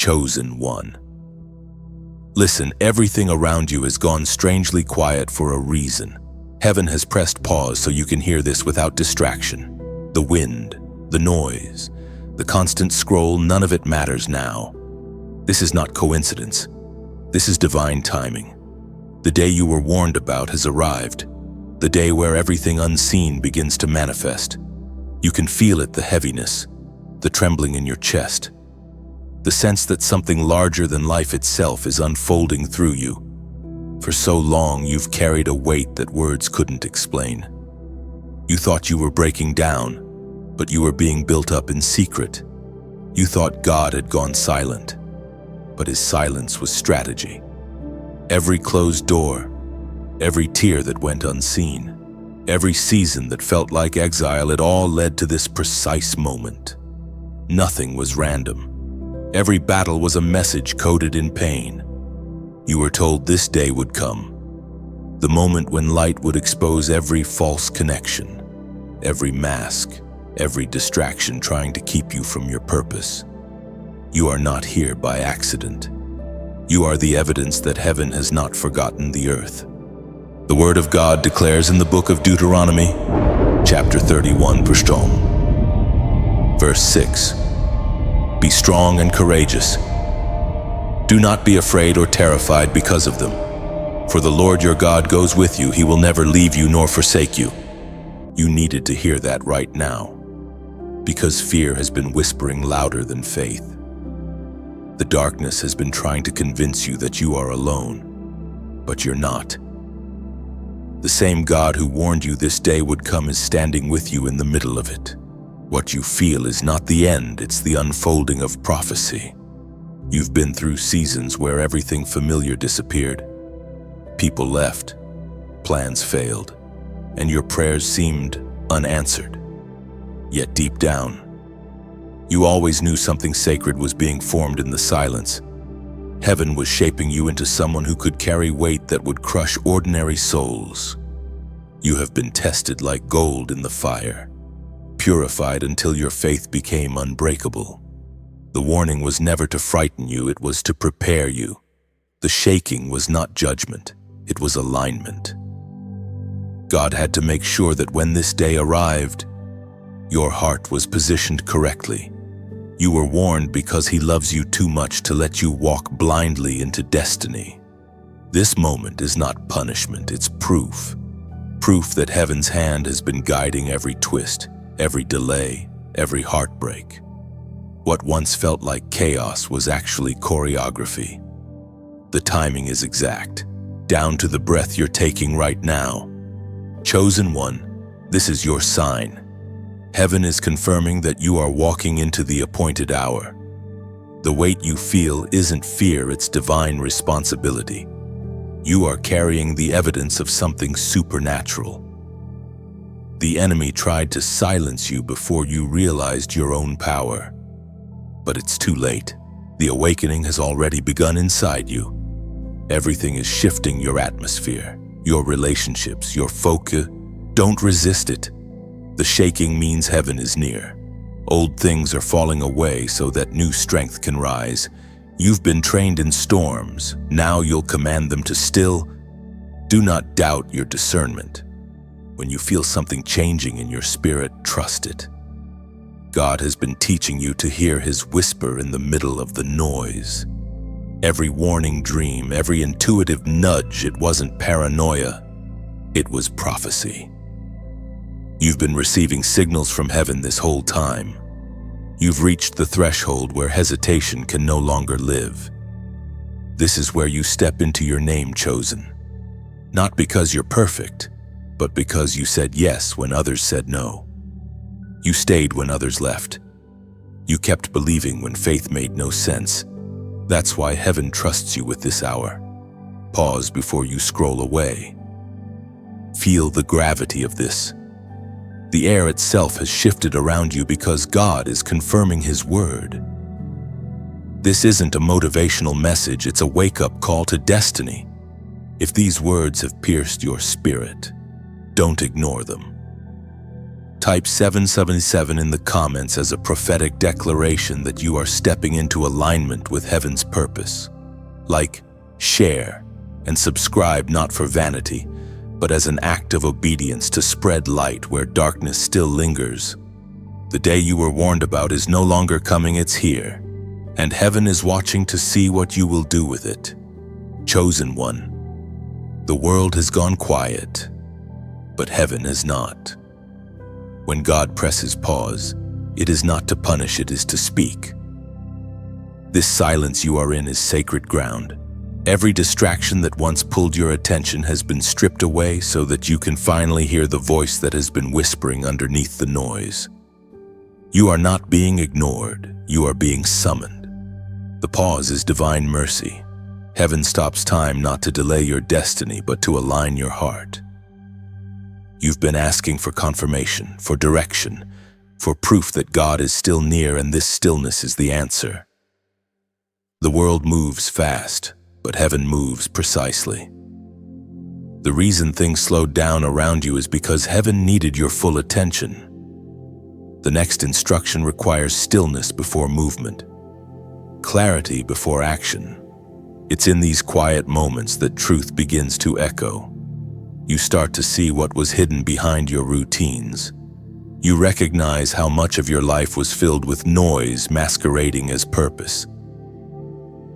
chosen one. Listen, everything around you has gone strangely quiet for a reason. Heaven has pressed pause so you can hear this without distraction. The wind, the noise, the constant scroll, none of it matters now. This is not coincidence. This is divine timing. The day you were warned about has arrived. The day where everything unseen begins to manifest. You can feel it, the heaviness, the trembling in your chest, the sense that something larger than life itself is unfolding through you. For so long, you've carried a weight that words couldn't explain. You thought you were breaking down, but you were being built up in secret. You thought God had gone silent, but his silence was strategy. Every closed door, every tear that went unseen, every season that felt like exile, it all led to this precise moment. Nothing was random. Every battle was a message coded in pain. You were told this day would come, the moment when light would expose every false connection, every mask, every distraction trying to keep you from your purpose. You are not here by accident. You are the evidence that heaven has not forgotten the earth. The Word of God declares in the book of Deuteronomy, chapter 31, verse 6, "Be strong and courageous. Do not be afraid or terrified because of them. For the Lord your God goes with you. He will never leave you nor forsake you." You needed to hear that right now, because fear has been whispering louder than faith. The darkness has been trying to convince you that you are alone, but you're not. The same God who warned you this day would come is standing with you in the middle of it. What you feel is not the end, it's the unfolding of prophecy. You've been through seasons where everything familiar disappeared. People left, plans failed, and your prayers seemed unanswered. Yet deep down, you always knew something sacred was being formed in the silence. Heaven was shaping you into someone who could carry weight that would crush ordinary souls. You have been tested like gold in the fire, purified until your faith became unbreakable. The warning was never to frighten you, it was to prepare you. The shaking was not judgment, it was alignment. God had to make sure that when this day arrived, your heart was positioned correctly. You were warned because he loves you too much to let you walk blindly into destiny. This moment is not punishment, it's proof. Proof that heaven's hand has been guiding every twist, every delay, every heartbreak. What once felt like chaos was actually choreography. The timing is exact, down to the breath you're taking right now. Chosen one, this is your sign. Heaven is confirming that you are walking into the appointed hour. The weight you feel isn't fear, it's divine responsibility. You are carrying the evidence of something supernatural. The enemy tried to silence you before you realized your own power. But it's too late. The awakening has already begun inside you. Everything is shifting: your atmosphere, your relationships, your focus. Don't resist it. The shaking means heaven is near. Old things are falling away so that new strength can rise. You've been trained in storms. Now you'll command them to still. Do not doubt your discernment. When you feel something changing in your spirit, trust it. God has been teaching you to hear his whisper in the middle of the noise. Every warning dream, every intuitive nudge, it wasn't paranoia, it was prophecy. You've been receiving signals from heaven this whole time. You've reached the threshold where hesitation can no longer live. This is where you step into your name chosen. Not because you're perfect, but because you said yes when others said no. You stayed when others left. You kept believing when faith made no sense. That's why heaven trusts you with this hour. Pause before you scroll away. Feel the gravity of this. The air itself has shifted around you because God is confirming his word. This isn't a motivational message, it's a wake-up call to destiny. If these words have pierced your spirit, don't ignore them. Type 777 in the comments as a prophetic declaration that you are stepping into alignment with heaven's purpose. Like, share, and subscribe not for vanity, but as an act of obedience to spread light where darkness still lingers. The day you were warned about is no longer coming, it's here, and heaven is watching to see what you will do with it. Chosen one. The world has gone quiet, but heaven has not. When God presses pause, it is not to punish, it is to speak. This silence you are in is sacred ground. Every distraction that once pulled your attention has been stripped away so that you can finally hear the voice that has been whispering underneath the noise. You are not being ignored, you are being summoned. The pause is divine mercy. Heaven stops time not to delay your destiny, but to align your heart. You've been asking for confirmation, for direction, for proof that God is still near, and this stillness is the answer. The world moves fast, but heaven moves precisely. The reason things slowed down around you is because heaven needed your full attention. The next instruction requires stillness before movement, clarity before action. It's in these quiet moments that truth begins to echo. You start to see what was hidden behind your routines. You recognize how much of your life was filled with noise masquerading as purpose.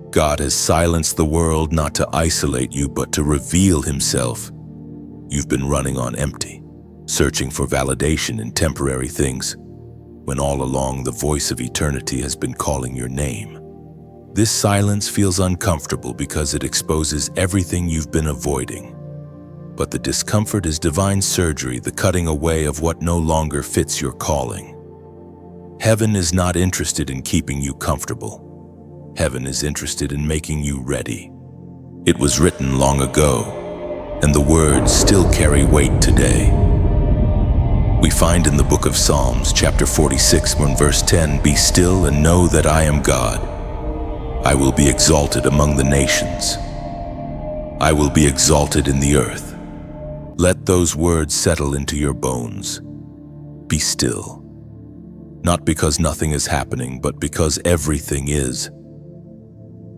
God has silenced the world not to isolate you, but to reveal himself. You've been running on empty, searching for validation in temporary things, when all along the voice of eternity has been calling your name. This silence feels uncomfortable because it exposes everything you've been avoiding. But the discomfort is divine surgery, the cutting away of what no longer fits your calling. Heaven is not interested in keeping you comfortable. Heaven is interested in making you ready. It was written long ago, and the words still carry weight today. We find in the book of Psalms, chapter 46, verse 10, "Be still and know that I am God. I will be exalted among the nations. I will be exalted in the earth." Let those words settle into your bones. Be still. Not because nothing is happening, but because everything is.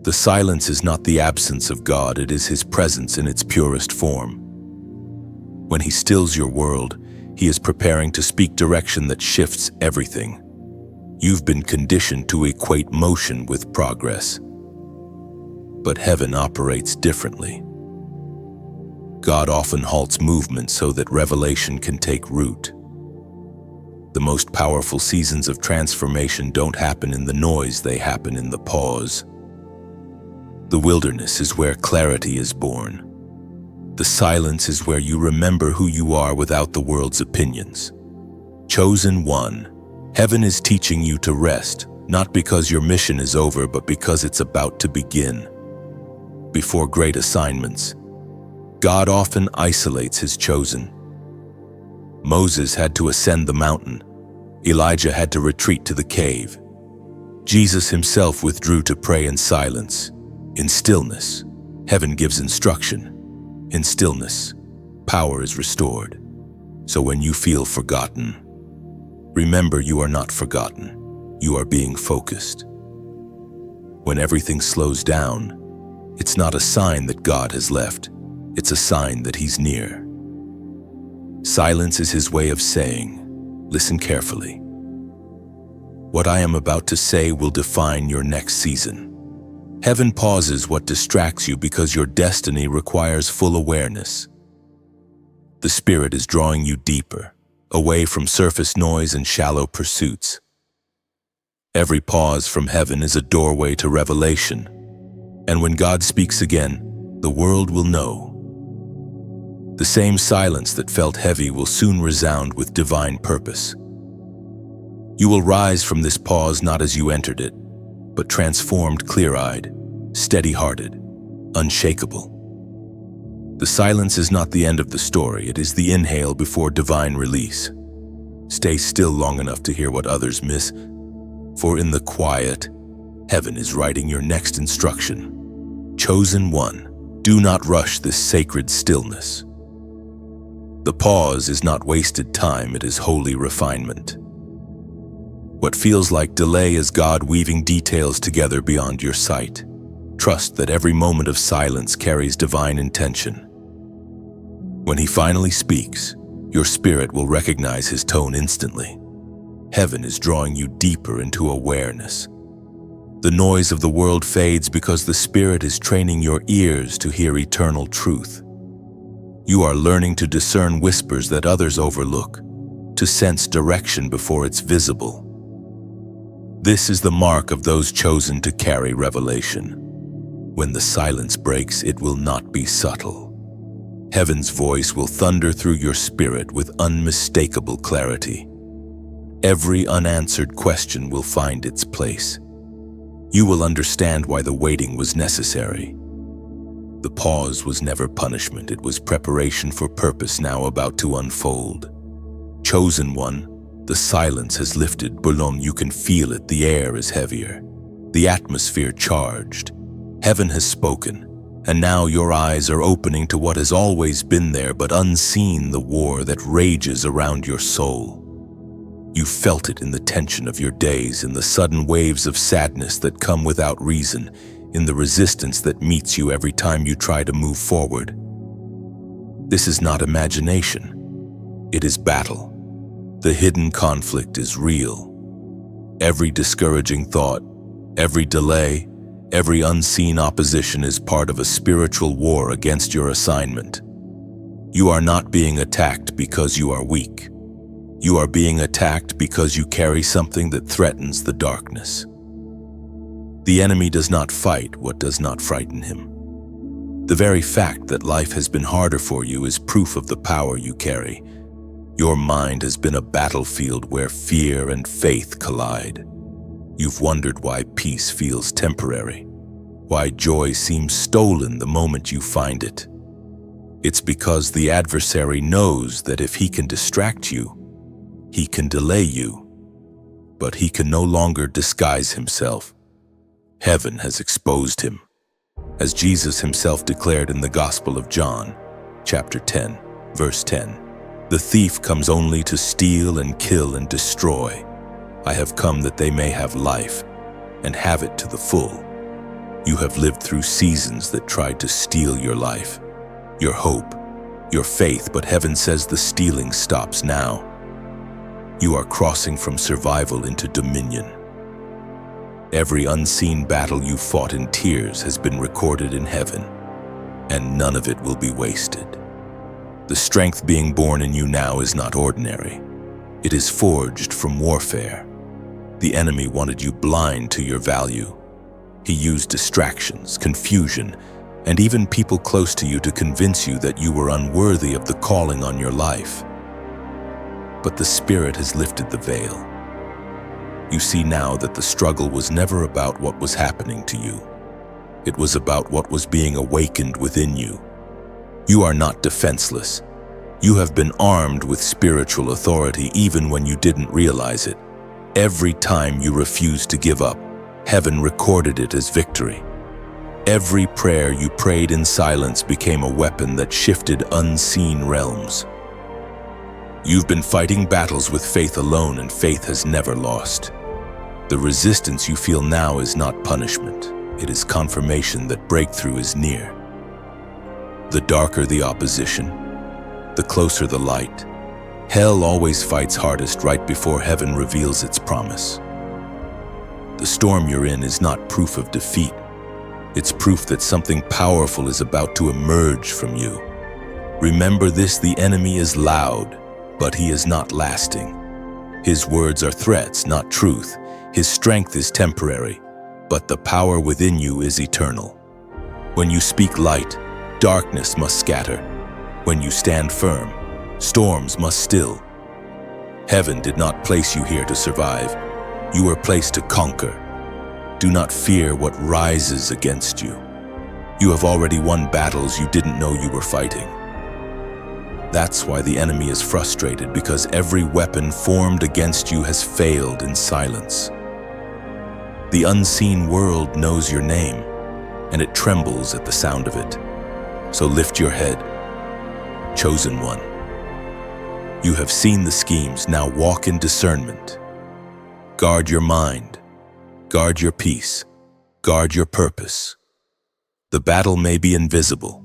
The silence is not the absence of God, it is his presence in its purest form. When he stills your world, he is preparing to speak direction that shifts everything. You've been conditioned to equate motion with progress. But heaven operates differently. God often halts movement so that revelation can take root. The most powerful seasons of transformation don't happen in the noise, they happen in the pause. The wilderness is where clarity is born. The silence is where you remember who you are without the world's opinions. Chosen one, heaven is teaching you to rest, not because your mission is over, but because it's about to begin. Before great assignments, God often isolates his chosen. Moses had to ascend the mountain. Elijah had to retreat to the cave. Jesus himself withdrew to pray in silence. In stillness, heaven gives instruction. In stillness, power is restored. So when you feel forgotten, remember you are not forgotten. You are being focused. When everything slows down, it's not a sign that God has left. It's a sign that he's near. Silence is his way of saying, listen carefully. What I am about to say will define your next season. Heaven pauses what distracts you because your destiny requires full awareness. The Spirit is drawing you deeper, away from surface noise and shallow pursuits. Every pause from heaven is a doorway to revelation. And when God speaks again, the world will know. The same silence that felt heavy will soon resound with divine purpose. You will rise from this pause not as you entered it, but transformed, clear-eyed, steady-hearted, unshakable. The silence is not the end of the story, it is the inhale before divine release. Stay still long enough to hear what others miss, for in the quiet, heaven is writing your next instruction. Chosen one, do not rush this sacred stillness. The pause is not wasted time, it is holy refinement. What feels like delay is God weaving details together beyond your sight. Trust that every moment of silence carries divine intention. When He finally speaks, your spirit will recognize His tone instantly. Heaven is drawing you deeper into awareness. The noise of the world fades because the Spirit is training your ears to hear eternal truth. You are learning to discern whispers that others overlook, to sense direction before it's visible. This is the mark of those chosen to carry revelation. When the silence breaks, it will not be subtle. Heaven's voice will thunder through your spirit with unmistakable clarity. Every unanswered question will find its place. You will understand why the waiting was necessary. The pause was never punishment, it was preparation for purpose now about to unfold. Chosen one, the silence has lifted. Boulom, you can feel it, the air is heavier, the atmosphere charged. Heaven has spoken, and now your eyes are opening to what has always been there but unseen, the war that rages around your soul. You felt it in the tension of your days, in the sudden waves of sadness that come without reason, in the resistance that meets you every time you try to move forward. This is not imagination. It is battle. The hidden conflict is real. Every discouraging thought, every delay, every unseen opposition is part of a spiritual war against your assignment. You are not being attacked because you are weak. You are being attacked because you carry something that threatens the darkness. The enemy does not fight what does not frighten him. The very fact that life has been harder for you is proof of the power you carry. Your mind has been a battlefield where fear and faith collide. You've wondered why peace feels temporary, why joy seems stolen the moment you find it. It's because the adversary knows that if he can distract you, he can delay you, but he can no longer disguise himself. Heaven has exposed him. As Jesus himself declared in the Gospel of John, chapter 10, verse 10, "The thief comes only to steal and kill and destroy. I have come that they may have life and have it to the full." You have lived through seasons that tried to steal your life, your hope, your faith, but heaven says the stealing stops now. You are crossing from survival into dominion. Every unseen battle you fought in tears has been recorded in heaven, and none of it will be wasted. The strength being born in you now is not ordinary. It is forged from warfare. The enemy wanted you blind to your value. He used distractions, confusion, and even people close to you to convince you that you were unworthy of the calling on your life. But the Spirit has lifted the veil. You see now that the struggle was never about what was happening to you. It was about what was being awakened within you. You are not defenseless. You have been armed with spiritual authority even when you didn't realize it. Every time you refused to give up, heaven recorded it as victory. Every prayer you prayed in silence became a weapon that shifted unseen realms. You've been fighting battles with faith alone, and faith has never lost. The resistance you feel now is not punishment. It is confirmation that breakthrough is near. The darker the opposition, the closer the light. Hell always fights hardest right before heaven reveals its promise. The storm you're in is not proof of defeat. It's proof that something powerful is about to emerge from you. Remember this: the enemy is loud, but he is not lasting. His words are threats, not truth. His strength is temporary, but the power within you is eternal. When you speak light, darkness must scatter. When you stand firm, storms must still. Heaven did not place you here to survive. You were placed to conquer. Do not fear what rises against you. You have already won battles you didn't know you were fighting. That's why the enemy is frustrated, because every weapon formed against you has failed in silence. The unseen world knows your name, and it trembles at the sound of it. So lift your head, chosen one. You have seen the schemes, now walk in discernment. Guard your mind, guard your peace, guard your purpose. The battle may be invisible,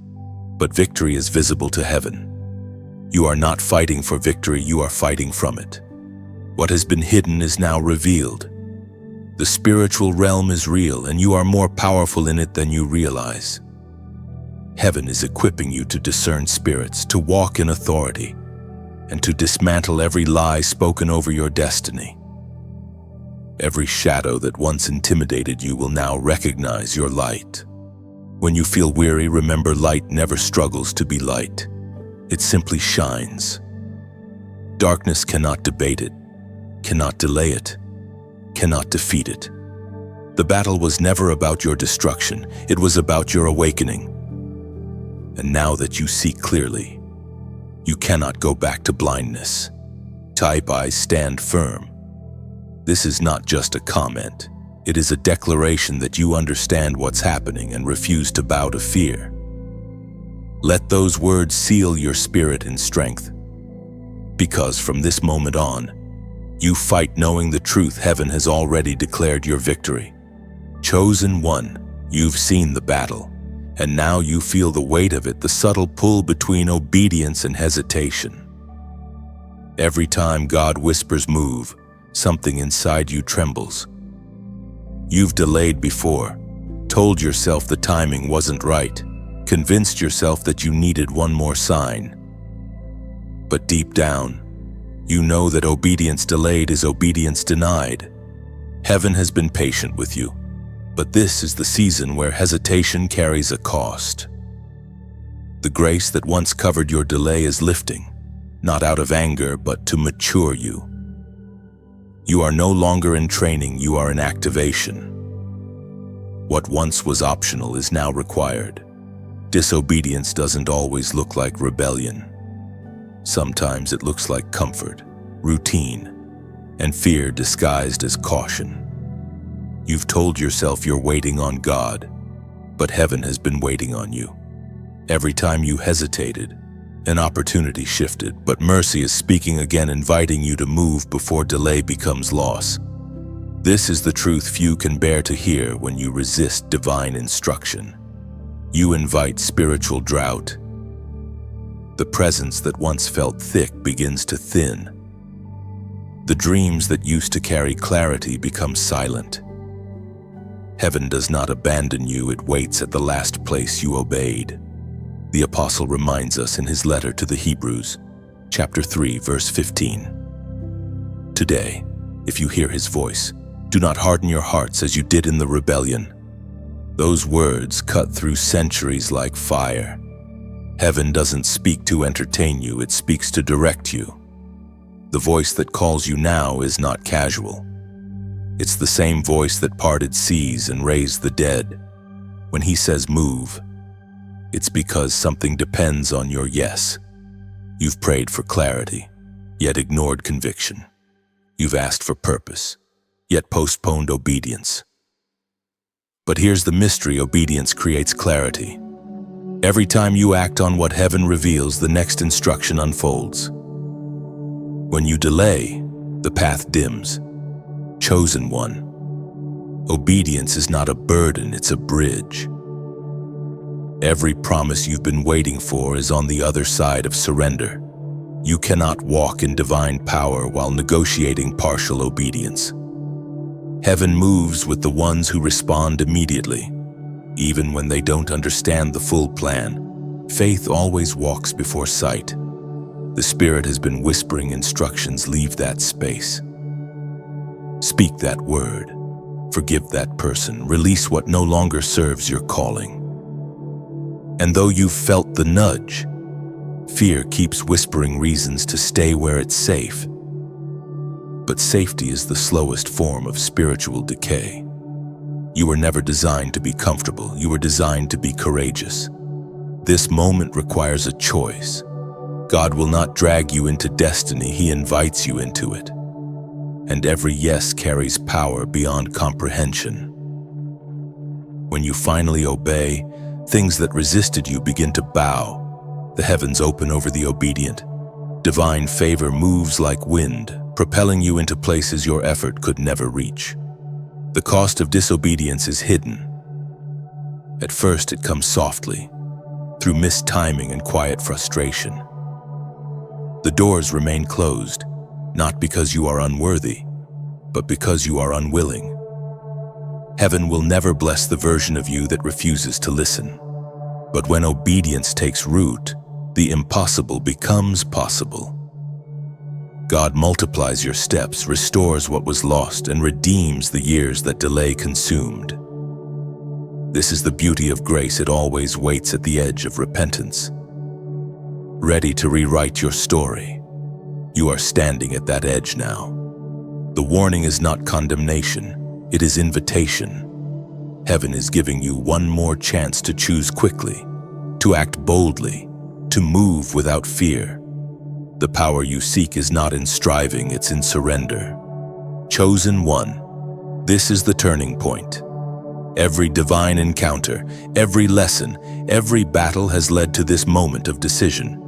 but victory is visible to heaven. You are not fighting for victory, you are fighting from it. What has been hidden is now revealed. The spiritual realm is real, and you are more powerful in it than you realize. Heaven is equipping you to discern spirits, to walk in authority, and to dismantle every lie spoken over your destiny. Every shadow that once intimidated you will now recognize your light. When you feel weary, remember light never struggles to be light. It simply shines. Darkness cannot debate it, cannot delay it, cannot defeat it. The battle was never about your destruction, it was about your awakening. And now that you see clearly, you cannot go back to blindness. Type I stand firm. This is not just a comment. It is a declaration that you understand what's happening and refuse to bow to fear. Let those words seal your spirit in strength. Because from this moment on, you fight knowing the truth. Heaven has already declared your victory. Chosen one, you've seen the battle, and now you feel the weight of it, the subtle pull between obedience and hesitation. Every time God whispers move, something inside you trembles. You've delayed before, told yourself the timing wasn't right, convinced yourself that you needed one more sign. But deep down, you know that obedience delayed is obedience denied. Heaven has been patient with you, but this is the season where hesitation carries a cost. The grace that once covered your delay is lifting, not out of anger, but to mature you. You are no longer in training, you are in activation. What once was optional is now required. Disobedience doesn't always look like rebellion. Sometimes it looks like comfort, routine, and fear disguised as caution. You've told yourself you're waiting on God, but heaven has been waiting on you. Every time you hesitated, an opportunity shifted, but mercy is speaking again, inviting you to move before delay becomes loss. This is the truth few can bear to hear when you resist divine instruction. You invite spiritual drought. The presence that once felt thick begins to thin. The dreams that used to carry clarity become silent. Heaven does not abandon you, it waits at the last place you obeyed. The apostle reminds us in his letter to the Hebrews, chapter 3, verse 15. Today, if you hear his voice, do not harden your hearts as you did in the rebellion. Those words cut through centuries like fire. Heaven doesn't speak to entertain you, it speaks to direct you. The voice that calls you now is not casual. It's the same voice that parted seas and raised the dead. When he says move, it's because something depends on your yes. You've prayed for clarity, yet ignored conviction. You've asked for purpose, yet postponed obedience. But here's the mystery: obedience creates clarity. Every time you act on what heaven reveals, the next instruction unfolds. When you delay, the path dims. Chosen one, obedience is not a burden, it's a bridge. Every promise you've been waiting for is on the other side of surrender. You cannot walk in divine power while negotiating partial obedience. Heaven moves with the ones who respond immediately, even when they don't understand the full plan. Faith always walks before sight. The Spirit has been whispering instructions: leave that space. Speak that word. Forgive that person. Release what no longer serves your calling. And though you've felt the nudge, fear keeps whispering reasons to stay where it's safe. But safety is the slowest form of spiritual decay. You were never designed to be comfortable. You were designed to be courageous. This moment requires a choice. God will not drag you into destiny, he invites you into it. And every yes carries power beyond comprehension. When you finally obey, things that resisted you begin to bow. The heavens open over the obedient. Divine favor moves like wind, propelling you into places your effort could never reach. The cost of disobedience is hidden. At first, it comes softly, through mistiming and quiet frustration. The doors remain closed, not because you are unworthy, but because you are unwilling. Heaven will never bless the version of you that refuses to listen. But when obedience takes root, the impossible becomes possible. God multiplies your steps, restores what was lost, and redeems the years that delay consumed. This is the beauty of grace. It always waits at the edge of repentance, ready to rewrite your story. You are standing at that edge now. The warning is not condemnation, it is invitation. Heaven is giving you one more chance to choose quickly, to act boldly, to move without fear. The power you seek is not in striving, it's in surrender. Chosen one, this is the turning point. Every divine encounter, every lesson, every battle has led to this moment of decision.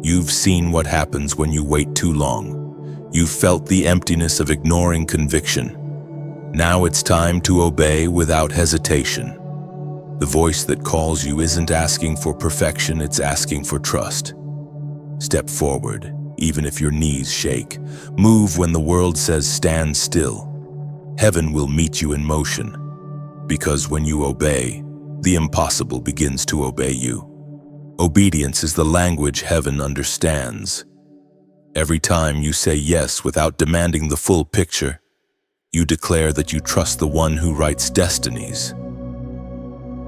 You've seen what happens when you wait too long. You've felt the emptiness of ignoring conviction. Now it's time to obey without hesitation. The voice that calls you isn't asking for perfection, it's asking for trust. Step forward, even if your knees shake. Move when the world says stand still. Heaven will meet you in motion, because when you obey, the impossible begins to obey you. Obedience is the language heaven understands. Every time you say yes without demanding the full picture, you declare that you trust the one who writes destinies.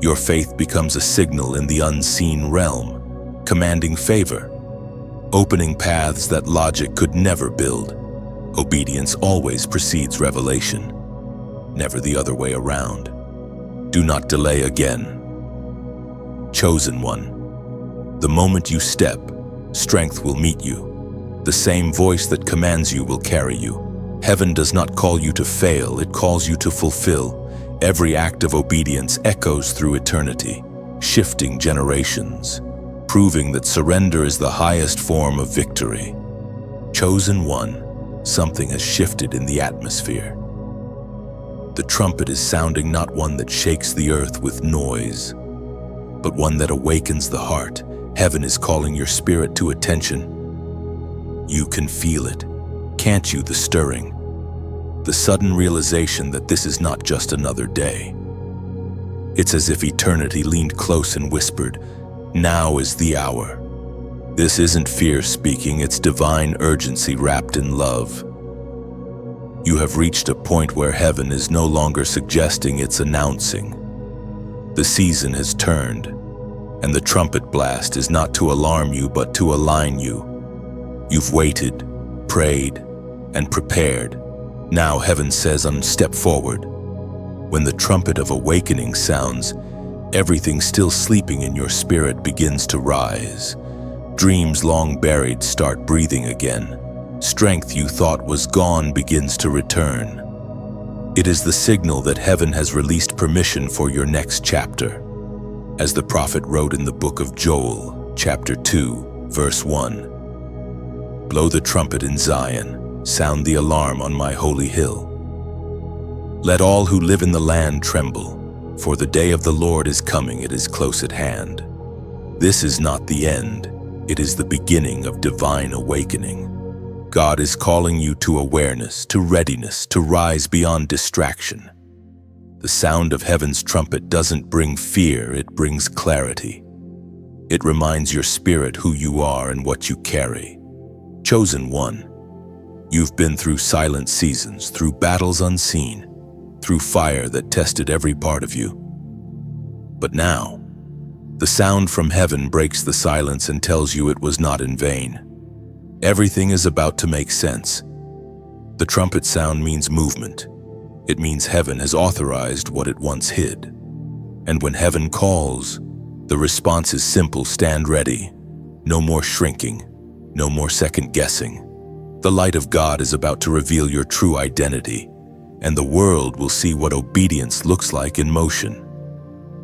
Your faith becomes a signal in the unseen realm, commanding favor, opening paths that logic could never build. Obedience always precedes revelation, never the other way around. Do not delay again. Chosen one, the moment you step, strength will meet you. The same voice that commands you will carry you. Heaven does not call you to fail, it calls you to fulfill. Every act of obedience echoes through eternity, shifting generations, proving that surrender is the highest form of victory. Chosen one, something has shifted in the atmosphere. The trumpet is sounding, not one that shakes the earth with noise, but one that awakens the heart. Heaven is calling your spirit to attention. You can feel it, can't you? The stirring, the sudden realization that this is not just another day. It's as if eternity leaned close and whispered, "Now is the hour." This isn't fear speaking, it's divine urgency wrapped in love. You have reached a point where heaven is no longer suggesting, it's announcing. The season has turned, and the trumpet blast is not to alarm you but to align you. You've waited, prayed, and prepared. Now heaven says, step forward. When the trumpet of awakening sounds, everything still sleeping in your spirit begins to rise. Dreams long buried start breathing again. Strength you thought was gone begins to return. It is the signal that heaven has released permission for your next chapter. As the prophet wrote in the book of Joel, chapter 2, verse 1, "Blow the trumpet in Zion, sound the alarm on my holy hill. Let all who live in the land tremble, for the day of the Lord is coming, it is close at hand." This is not the end, it is the beginning of divine awakening. God is calling you to awareness, to readiness, to rise beyond distraction. The sound of heaven's trumpet doesn't bring fear, it brings clarity. It reminds your spirit who you are and what you carry. Chosen one, you've been through silent seasons, through battles unseen, through fire that tested every part of you. But now, the sound from heaven breaks the silence and tells you it was not in vain. Everything is about to make sense. The trumpet sound means movement. It means heaven has authorized what it once hid. And when heaven calls, the response is simple: stand ready. No more shrinking, no more second guessing. The light of God is about to reveal your true identity, and the world will see what obedience looks like in motion.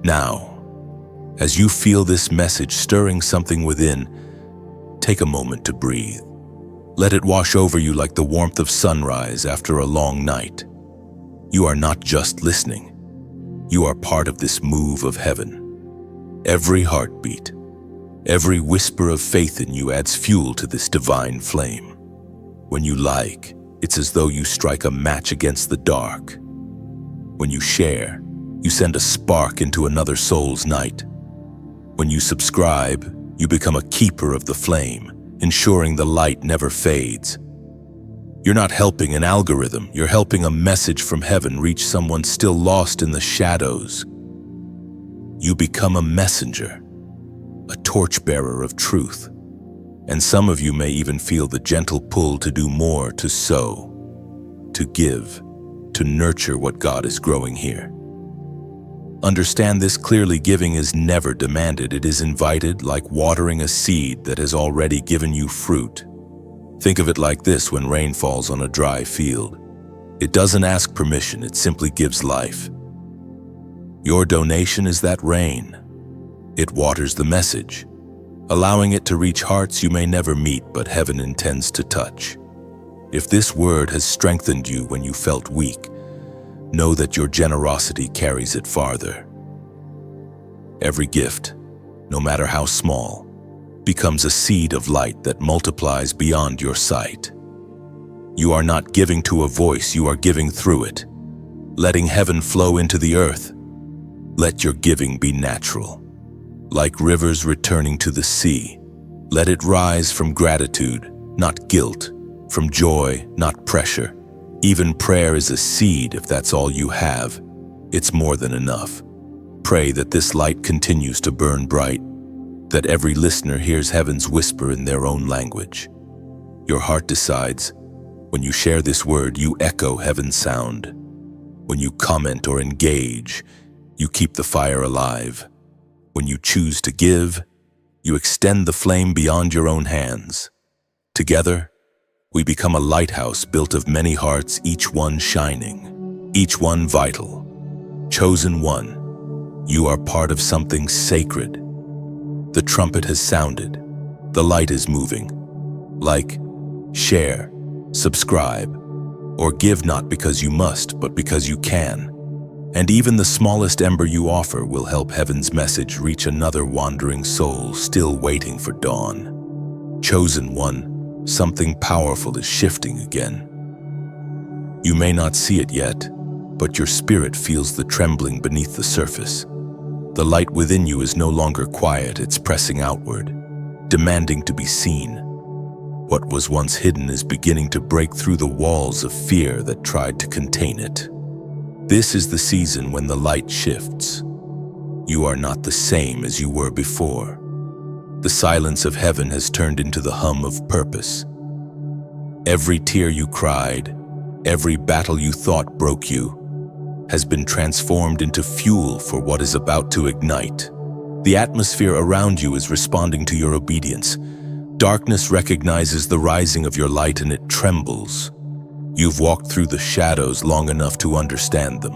Now, as you feel this message stirring something within, take a moment to breathe. Let it wash over you like the warmth of sunrise after a long night. You are not just listening. You are part of this move of heaven. Every heartbeat, every whisper of faith in you adds fuel to this divine flame. When you like, it's as though you strike a match against the dark. When you share, you send a spark into another soul's night. When you subscribe, you become a keeper of the flame, ensuring the light never fades. You're not helping an algorithm, you're helping a message from heaven reach someone still lost in the shadows. You become a messenger, a torchbearer of truth. And some of you may even feel the gentle pull to do more, to sow, to give, to nurture what God is growing here. Understand this clearly: giving is never demanded, it is invited, like watering a seed that has already given you fruit. Think of it like this: when rain falls on a dry field, it doesn't ask permission, it simply gives life. Your donation is that rain. It waters the message, allowing it to reach hearts you may never meet, but heaven intends to touch. If this word has strengthened you when you felt weak, know that your generosity carries it farther. Every gift, no matter how small, becomes a seed of light that multiplies beyond your sight. You are not giving to a voice, you are giving through it, letting heaven flow into the earth. Let your giving be natural, like rivers returning to the sea. Let it rise from gratitude, not guilt, from joy, not pressure. Even prayer is a seed. If that's all you have, it's more than enough. Pray that this light continues to burn bright, that every listener hears heaven's whisper in their own language. Your heart decides. When you share this word, you echo heaven's sound. When you comment or engage, you keep the fire alive. When you choose to give, you extend the flame beyond your own hands. Together, we become a lighthouse built of many hearts, each one shining, each one vital. Chosen one, you are part of something sacred. The trumpet has sounded. The light is moving. Like, share, subscribe, or give, not because you must, but because you can. And even the smallest ember you offer will help heaven's message reach another wandering soul still waiting for dawn. Chosen one, something powerful is shifting again. You may not see it yet, but your spirit feels the trembling beneath the surface. The light within you is no longer quiet, it's pressing outward, demanding to be seen. What was once hidden is beginning to break through the walls of fear that tried to contain it. This is the season when the light shifts. You are not the same as you were before. The silence of heaven has turned into the hum of purpose. Every tear you cried, every battle you thought broke you, has been transformed into fuel for what is about to ignite. The atmosphere around you is responding to your obedience. Darkness recognizes the rising of your light and it trembles. You've walked through the shadows long enough to understand them.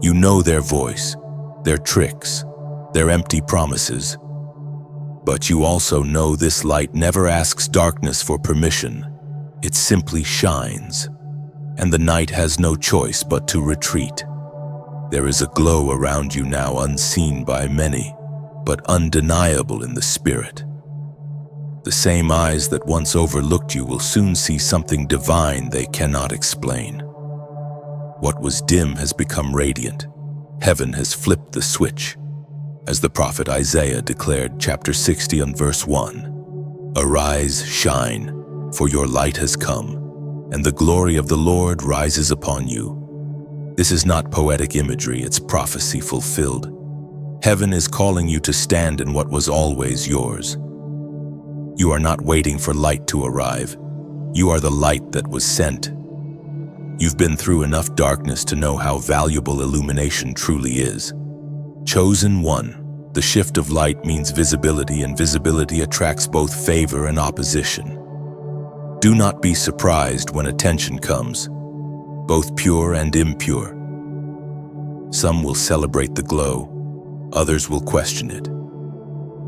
You know their voice, their tricks, their empty promises. But you also know this light never asks darkness for permission. It simply shines, and the night has no choice but to retreat. There is a glow around you now, unseen by many, but undeniable in the spirit. The same eyes that once overlooked you will soon see something divine they cannot explain. What was dim has become radiant. Heaven has flipped the switch. As the prophet Isaiah declared, chapter 60 and verse 1, "Arise, shine, for your light has come, and the glory of the Lord rises upon you." This is not poetic imagery, it's prophecy fulfilled. Heaven is calling you to stand in what was always yours. You are not waiting for light to arrive. You are the light that was sent. You've been through enough darkness to know how valuable illumination truly is. Chosen one, the shift of light means visibility, and visibility attracts both favor and opposition. Do not be surprised when attention comes, both pure and impure. Some will celebrate the glow, others will question it.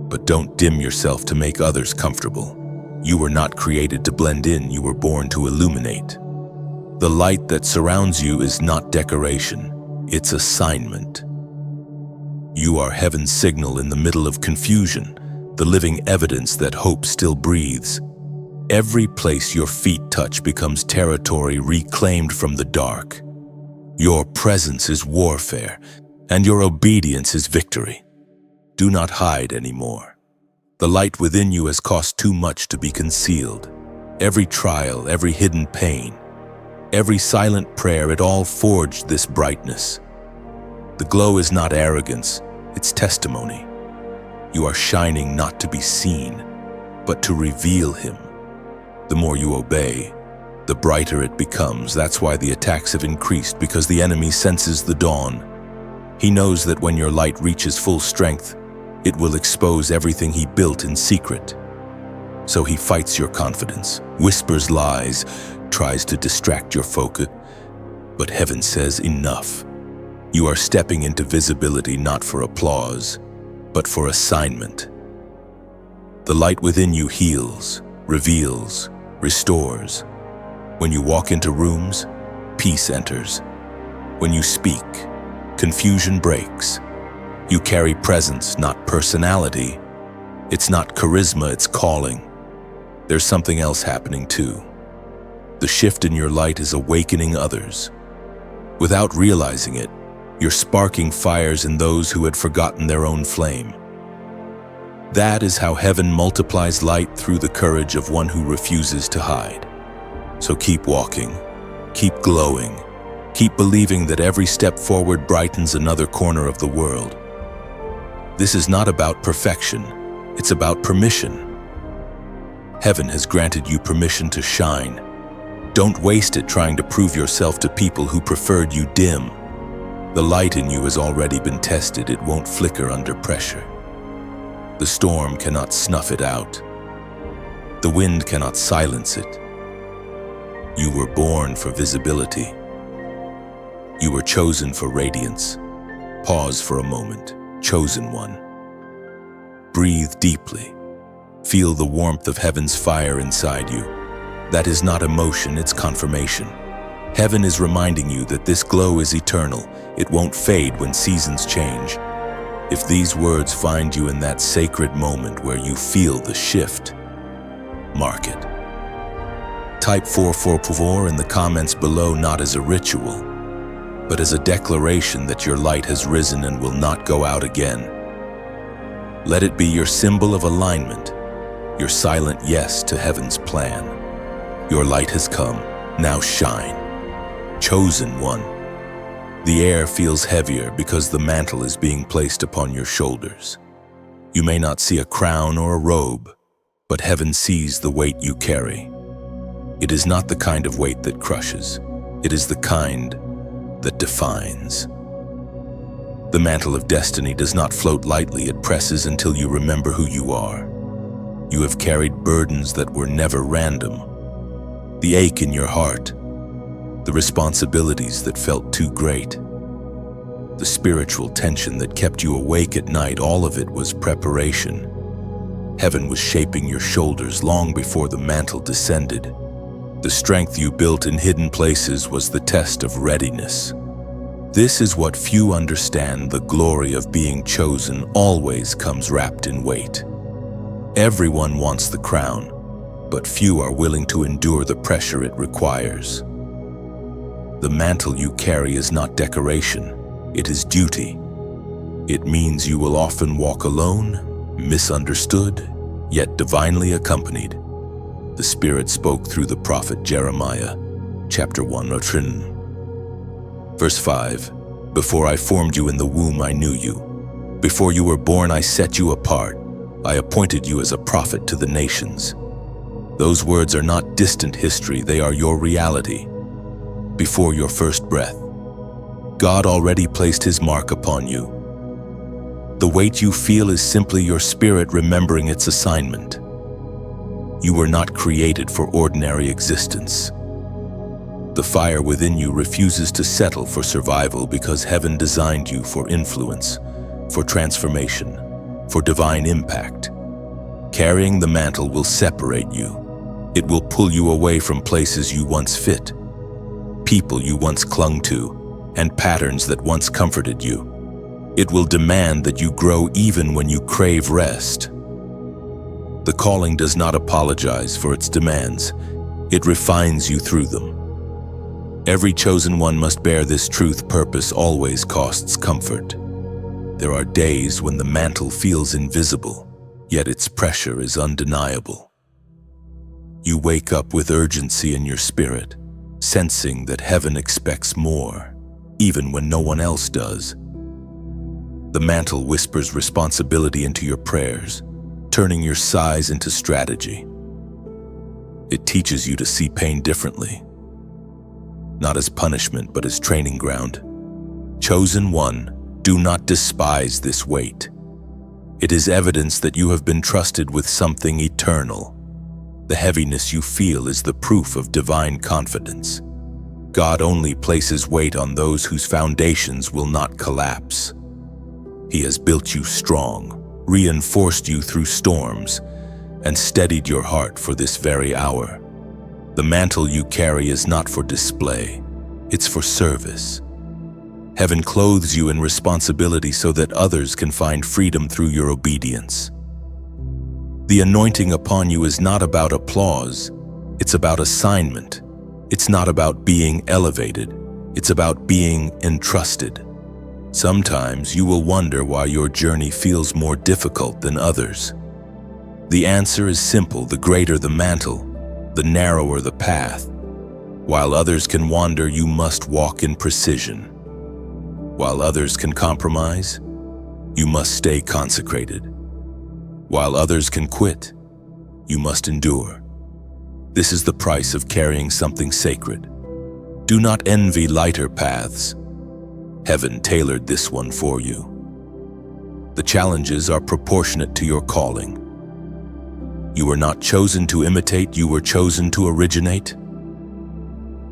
But don't dim yourself to make others comfortable. You were not created to blend in, you were born to illuminate. The light that surrounds you is not decoration, it's assignment. You are heaven's signal in the middle of confusion, the living evidence that hope still breathes. Every place your feet touch becomes territory reclaimed from the dark. Your presence is warfare, and your obedience is victory. Do not hide anymore. The light within you has cost too much to be concealed. Every trial, every hidden pain, every silent prayer, it all forged this brightness. The glow is not arrogance, it's testimony. You are shining not to be seen, but to reveal Him. The more you obey, the brighter it becomes. That's why the attacks have increased, because the enemy senses the dawn. He knows that when your light reaches full strength, it will expose everything he built in secret. So he fights your confidence, whispers lies, tries to distract your focus. But heaven says enough. You are stepping into visibility not for applause, but for assignment. The light within you heals, reveals, restores. When you walk into rooms, peace enters. When you speak, confusion breaks. You carry presence, not personality. It's not charisma, it's calling. There's something else happening too. The shift in your light is awakening others. Without realizing it, you're sparking fires in those who had forgotten their own flame. That is how heaven multiplies light, through the courage of one who refuses to hide. So keep walking, keep glowing, keep believing that every step forward brightens another corner of the world. This is not about perfection, it's about permission. Heaven has granted you permission to shine. Don't waste it trying to prove yourself to people who preferred you dim. The light in you has already been tested, it won't flicker under pressure. The storm cannot snuff it out. The wind cannot silence it. You were born for visibility. You were chosen for radiance. Pause for a moment, chosen one. Breathe deeply. Feel the warmth of heaven's fire inside you. That is not emotion, it's confirmation. Heaven is reminding you that this glow is eternal. It won't fade when seasons change. If these words find you in that sacred moment where you feel the shift, mark it. Type 444 in the comments below, not as a ritual, but as a declaration that your light has risen and will not go out again. Let it be your symbol of alignment, your silent yes to heaven's plan. Your light has come, now shine. Chosen one. The air feels heavier because the mantle is being placed upon your shoulders. You may not see a crown or a robe, but heaven sees the weight you carry. It is not the kind of weight that crushes. It is the kind that defines. The mantle of destiny does not float lightly, it presses until you remember who you are. You have carried burdens that were never random. The ache in your heart, the responsibilities that felt too great, the spiritual tension that kept you awake at night, all of it was preparation. Heaven was shaping your shoulders long before the mantle descended. The strength you built in hidden places was the test of readiness. This is what few understand: the glory of being chosen always comes wrapped in weight. Everyone wants the crown, but few are willing to endure the pressure it requires. The mantle you carry is not decoration, it is duty. It means you will often walk alone, misunderstood, yet divinely accompanied. The Spirit spoke through the prophet Jeremiah, chapter 1, verse 5. Before I formed you in the womb, I knew you. Before you were born, I set you apart. I appointed you as a prophet to the nations. Those words are not distant history, they are your reality. Before your first breath, God already placed His mark upon you. The weight you feel is simply your spirit remembering its assignment. You were not created for ordinary existence. The fire within you refuses to settle for survival because heaven designed you for influence, for transformation, for divine impact. Carrying the mantle will separate you. It will pull you away from places you once fit, people you once clung to, and patterns that once comforted you. It will demand that you grow even when you crave rest. The calling does not apologize for its demands. It refines you through them. Every chosen one must bear this truth: purpose always costs comfort. There are days when the mantle feels invisible, yet its pressure is undeniable. You wake up with urgency in your spirit, sensing that heaven expects more, even when no one else does. The mantle whispers responsibility into your prayers, turning your sighs into strategy. It teaches you to see pain differently, not as punishment but as training ground. Chosen one, do not despise this weight. It is evidence that you have been trusted with something eternal. The heaviness you feel is the proof of divine confidence. God only places weight on those whose foundations will not collapse. He has built you strong, reinforced you through storms, and steadied your heart for this very hour. The mantle you carry is not for display, it's for service. Heaven clothes you in responsibility so that others can find freedom through your obedience. The anointing upon you is not about applause, it's about assignment. It's not about being elevated, it's about being entrusted. Sometimes you will wonder why your journey feels more difficult than others. The answer is simple: the greater the mantle, the narrower the path. While others can wander, you must walk in precision. While others can compromise, you must stay consecrated. While others can quit, you must endure. This is the price of carrying something sacred. Do not envy lighter paths. Heaven tailored this one for you. The challenges are proportionate to your calling. You were not chosen to imitate, you were chosen to originate.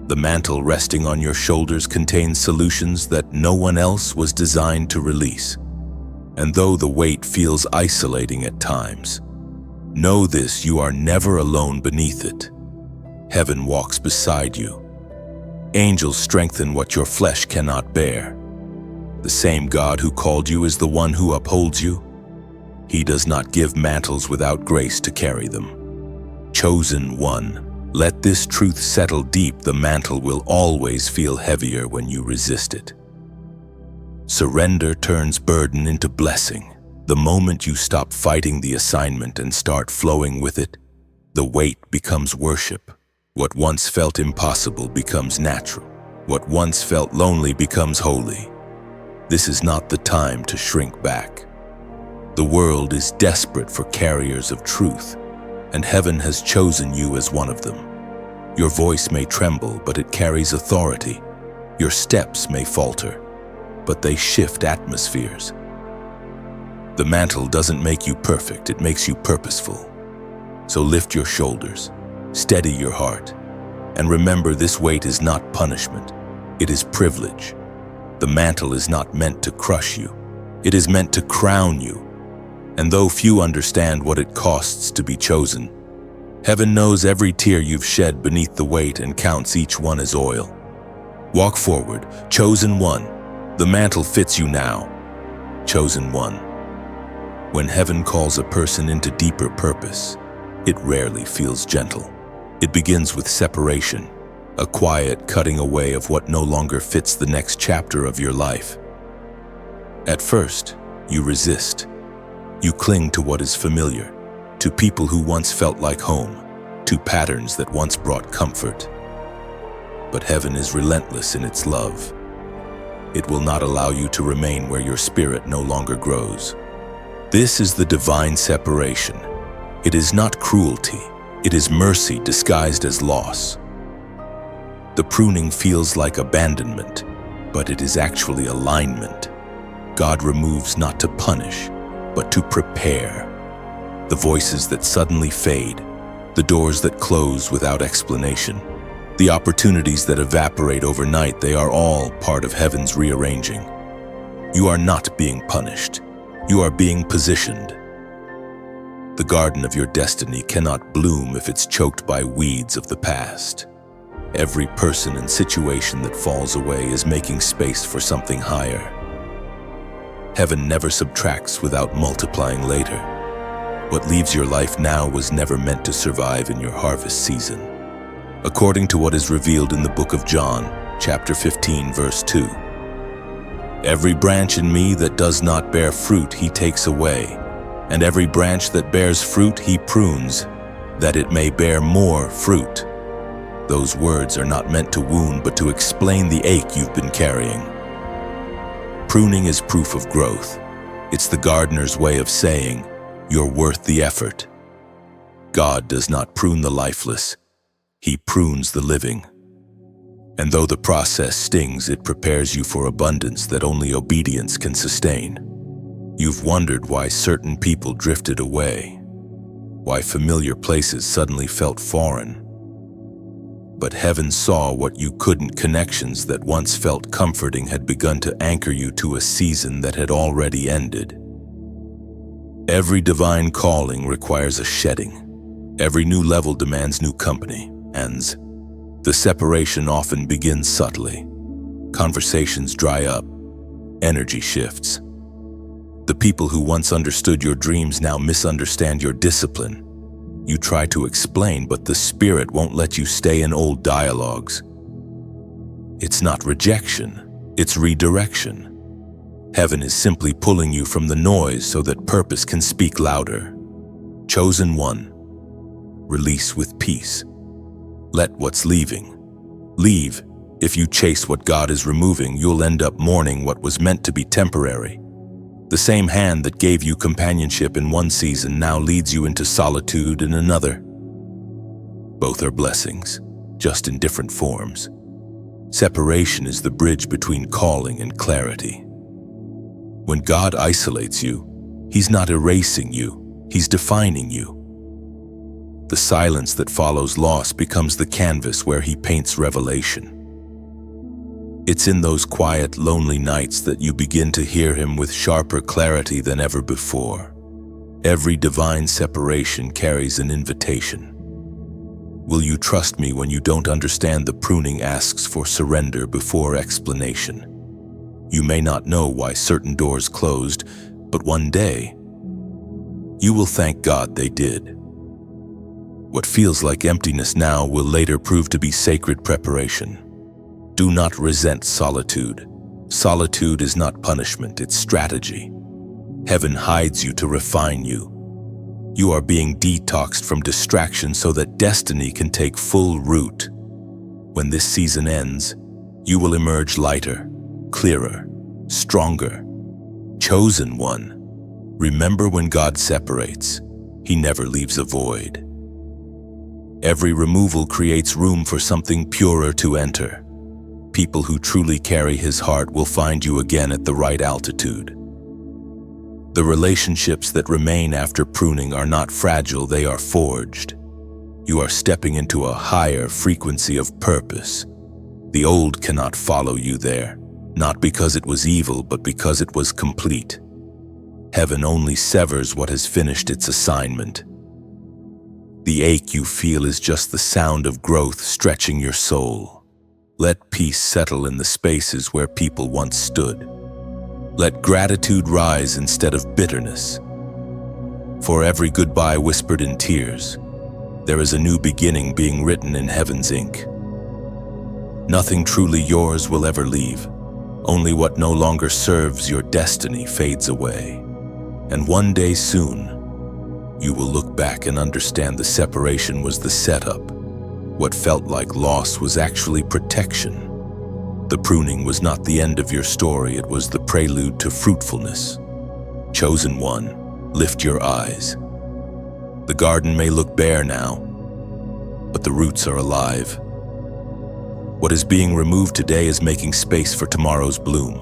The mantle resting on your shoulders contains solutions that no one else was designed to release. And though the weight feels isolating at times, know this: you are never alone beneath it. Heaven walks beside you. Angels strengthen what your flesh cannot bear. The same God who called you is the one who upholds you. He does not give mantles without grace to carry them. Chosen one, let this truth settle deep: the mantle will always feel heavier when you resist it. Surrender turns burden into blessing. The moment you stop fighting the assignment and start flowing with it, the weight becomes worship. What once felt impossible becomes natural. What once felt lonely becomes holy. This is not the time to shrink back. The world is desperate for carriers of truth, and heaven has chosen you as one of them. Your voice may tremble, but it carries authority. Your steps may falter, but they shift atmospheres. The mantle doesn't make you perfect, it makes you purposeful. So lift your shoulders, steady your heart, and remember, this weight is not punishment, it is privilege. The mantle is not meant to crush you, it is meant to crown you. And though few understand what it costs to be chosen, heaven knows every tear you've shed beneath the weight and counts each one as oil. Walk forward, chosen one. The mantle fits you now, chosen one. When heaven calls a person into deeper purpose, it rarely feels gentle. It begins with separation, a quiet cutting away of what no longer fits the next chapter of your life. At first, you resist. You cling to what is familiar, to people who once felt like home, to patterns that once brought comfort. But heaven is relentless in its love. It will not allow you to remain where your spirit no longer grows. This is the divine separation. It is not cruelty, it is mercy disguised as loss. The pruning feels like abandonment, but it is actually alignment. God removes not to punish, but to prepare. The voices that suddenly fade, the doors that close without explanation, the opportunities that evaporate overnight, they are all part of heaven's rearranging. You are not being punished. You are being positioned. The garden of your destiny cannot bloom if it's choked by weeds of the past. Every person and situation that falls away is making space for something higher. Heaven never subtracts without multiplying later. What leaves your life now was never meant to survive in your harvest season. According to what is revealed in the book of John, chapter 15, verse 2. Every branch in me that does not bear fruit he takes away, and every branch that bears fruit he prunes, that it may bear more fruit. Those words are not meant to wound, but to explain the ache you've been carrying. Pruning is proof of growth. It's the gardener's way of saying, you're worth the effort. God does not prune the lifeless. He prunes the living. And though the process stings, it prepares you for abundance that only obedience can sustain. You've wondered why certain people drifted away, why familiar places suddenly felt foreign. But heaven saw what you couldn't. Connections that once felt comforting had begun to anchor you to a season that had already ended. Every divine calling requires a shedding. Every new level demands new company. Ends. The separation often begins subtly. Conversations dry up. Energy shifts. The people who once understood your dreams now misunderstand your discipline. You try to explain, but the Spirit won't let you stay in old dialogues. It's not rejection, it's redirection. Heaven is simply pulling you from the noise so that purpose can speak louder. Chosen one, release with peace. Let what's leaving leave. If you chase what God is removing, you'll end up mourning what was meant to be temporary. The same hand that gave you companionship in one season now leads you into solitude in another. Both are blessings, just in different forms. Separation is the bridge between calling and clarity. When God isolates you, He's not erasing you, He's defining you. The silence that follows loss becomes the canvas where He paints revelation. It's in those quiet, lonely nights that you begin to hear Him with sharper clarity than ever before. Every divine separation carries an invitation. Will you trust me when you don't understand? The pruning asks for surrender before explanation. You may not know why certain doors closed, but one day, you will thank God they did. What feels like emptiness now will later prove to be sacred preparation. Do not resent solitude. Solitude is not punishment, it's strategy. Heaven hides you to refine you. You are being detoxed from distraction so that destiny can take full root. When this season ends, you will emerge lighter, clearer, stronger. Chosen one. Remember, when God separates, He never leaves a void. Every removal creates room for something purer to enter. People who truly carry His heart will find you again at the right altitude. The relationships that remain after pruning are not fragile, they are forged. You are stepping into a higher frequency of purpose. The old cannot follow you there, not because it was evil, but because it was complete. Heaven only severs what has finished its assignment. The ache you feel is just the sound of growth stretching your soul. Let peace settle in the spaces where people once stood. Let gratitude rise instead of bitterness. For every goodbye whispered in tears, there is a new beginning being written in heaven's ink. Nothing truly yours will ever leave. Only what no longer serves your destiny fades away. And one day soon, you will look back and understand the separation was the setup. What felt like loss was actually protection. The pruning was not the end of your story, it was the prelude to fruitfulness. Chosen one, lift your eyes. The garden may look bare now, but the roots are alive. What is being removed today is making space for tomorrow's bloom.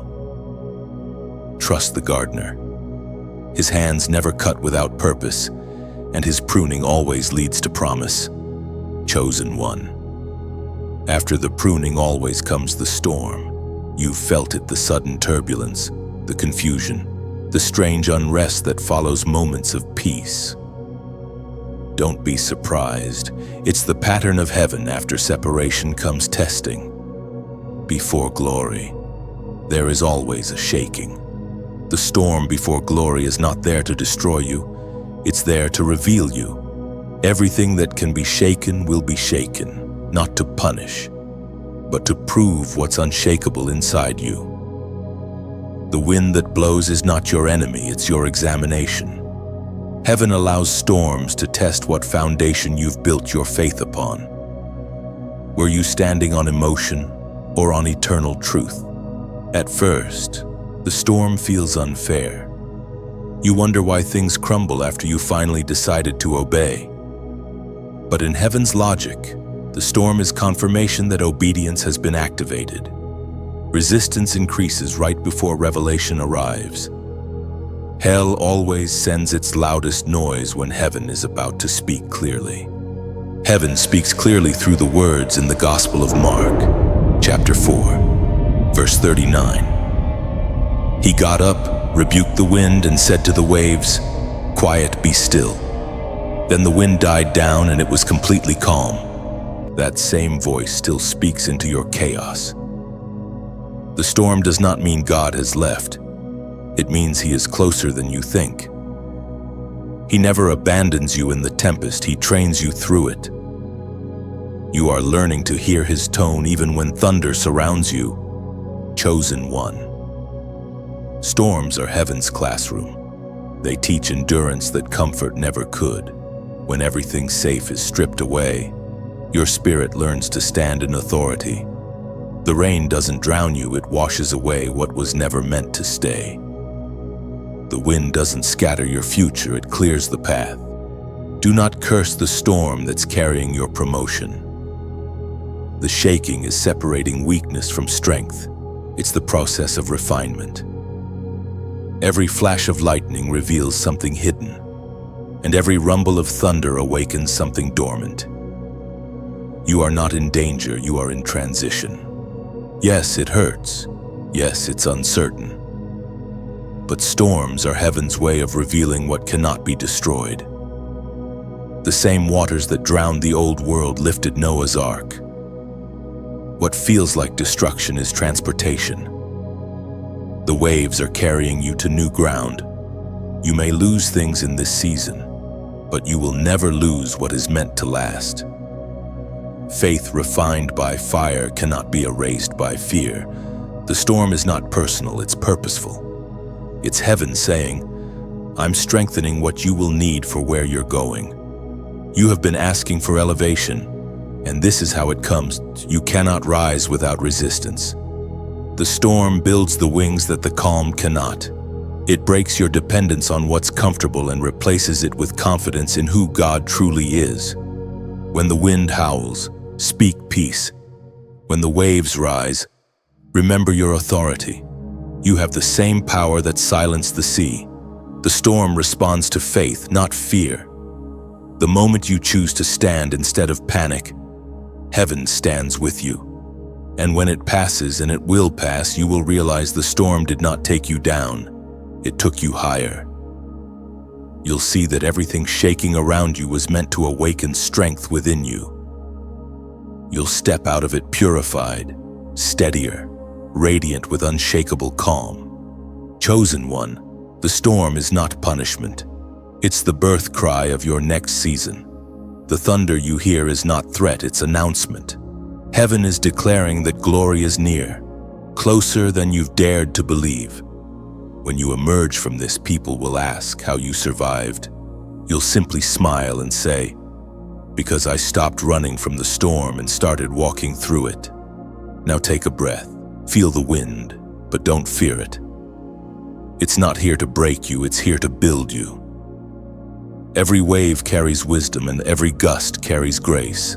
Trust the gardener. His hands never cut without purpose, and His pruning always leads to promise. Chosen one. After the pruning always comes the storm. You've felt it, the sudden turbulence, the confusion, the strange unrest that follows moments of peace. Don't be surprised. It's the pattern of heaven. After separation comes testing. Before glory, there is always a shaking. The storm before glory is not there to destroy you. It's there to reveal you. Everything that can be shaken will be shaken, not to punish, but to prove what's unshakable inside you. The wind that blows is not your enemy, it's your examination. Heaven allows storms to test what foundation you've built your faith upon. Were you standing on emotion or on eternal truth? At first, the storm feels unfair. You wonder why things crumble after you finally decided to obey. But in heaven's logic, the storm is confirmation that obedience has been activated. Resistance increases right before revelation arrives. Hell always sends its loudest noise when heaven is about to speak clearly. Heaven speaks clearly through the words in the Gospel of Mark, chapter 4, verse 39. He got up, rebuked the wind, and said to the waves, "Quiet, be still." Then the wind died down and it was completely calm. That same voice still speaks into your chaos. The storm does not mean God has left. It means He is closer than you think. He never abandons you in the tempest, He trains you through it. You are learning to hear His tone even when thunder surrounds you. Chosen one. Storms are heaven's classroom. They teach endurance that comfort never could. When everything safe is stripped away, your spirit learns to stand in authority. The rain doesn't drown you, it washes away what was never meant to stay. The wind doesn't scatter your future, it clears the path. Do not curse the storm that's carrying your promotion. The shaking is separating weakness from strength. It's the process of refinement. Every flash of lightning reveals something hidden, and every rumble of thunder awakens something dormant. You are not in danger, you are in transition. Yes, it hurts. Yes, it's uncertain. But storms are heaven's way of revealing what cannot be destroyed. The same waters that drowned the old world lifted Noah's ark. What feels like destruction is transportation. The waves are carrying you to new ground. You may lose things in this season, but you will never lose what is meant to last. Faith refined by fire cannot be erased by fear. The storm is not personal, it's purposeful. It's heaven saying, "I'm strengthening what you will need for where you're going." You have been asking for elevation, and this is how it comes. You cannot rise without resistance. The storm builds the wings that the calm cannot. It breaks your dependence on what's comfortable and replaces it with confidence in who God truly is. When the wind howls, speak peace. When the waves rise, remember your authority. You have the same power that silenced the sea. The storm responds to faith, not fear. The moment you choose to stand instead of panic, heaven stands with you. And when it passes, and it will pass, you will realize the storm did not take you down. It took you higher. You'll see that everything shaking around you was meant to awaken strength within you. You'll step out of it purified, steadier, radiant with unshakable calm. Chosen one, the storm is not punishment. It's the birth cry of your next season. The thunder you hear is not threat, it's announcement. Heaven is declaring that glory is near, closer than you've dared to believe. When you emerge from this, people will ask how you survived. You'll simply smile and say, "Because I stopped running from the storm and started walking through it." Now take a breath, feel the wind, but don't fear it. It's not here to break you, it's here to build you. Every wave carries wisdom and every gust carries grace.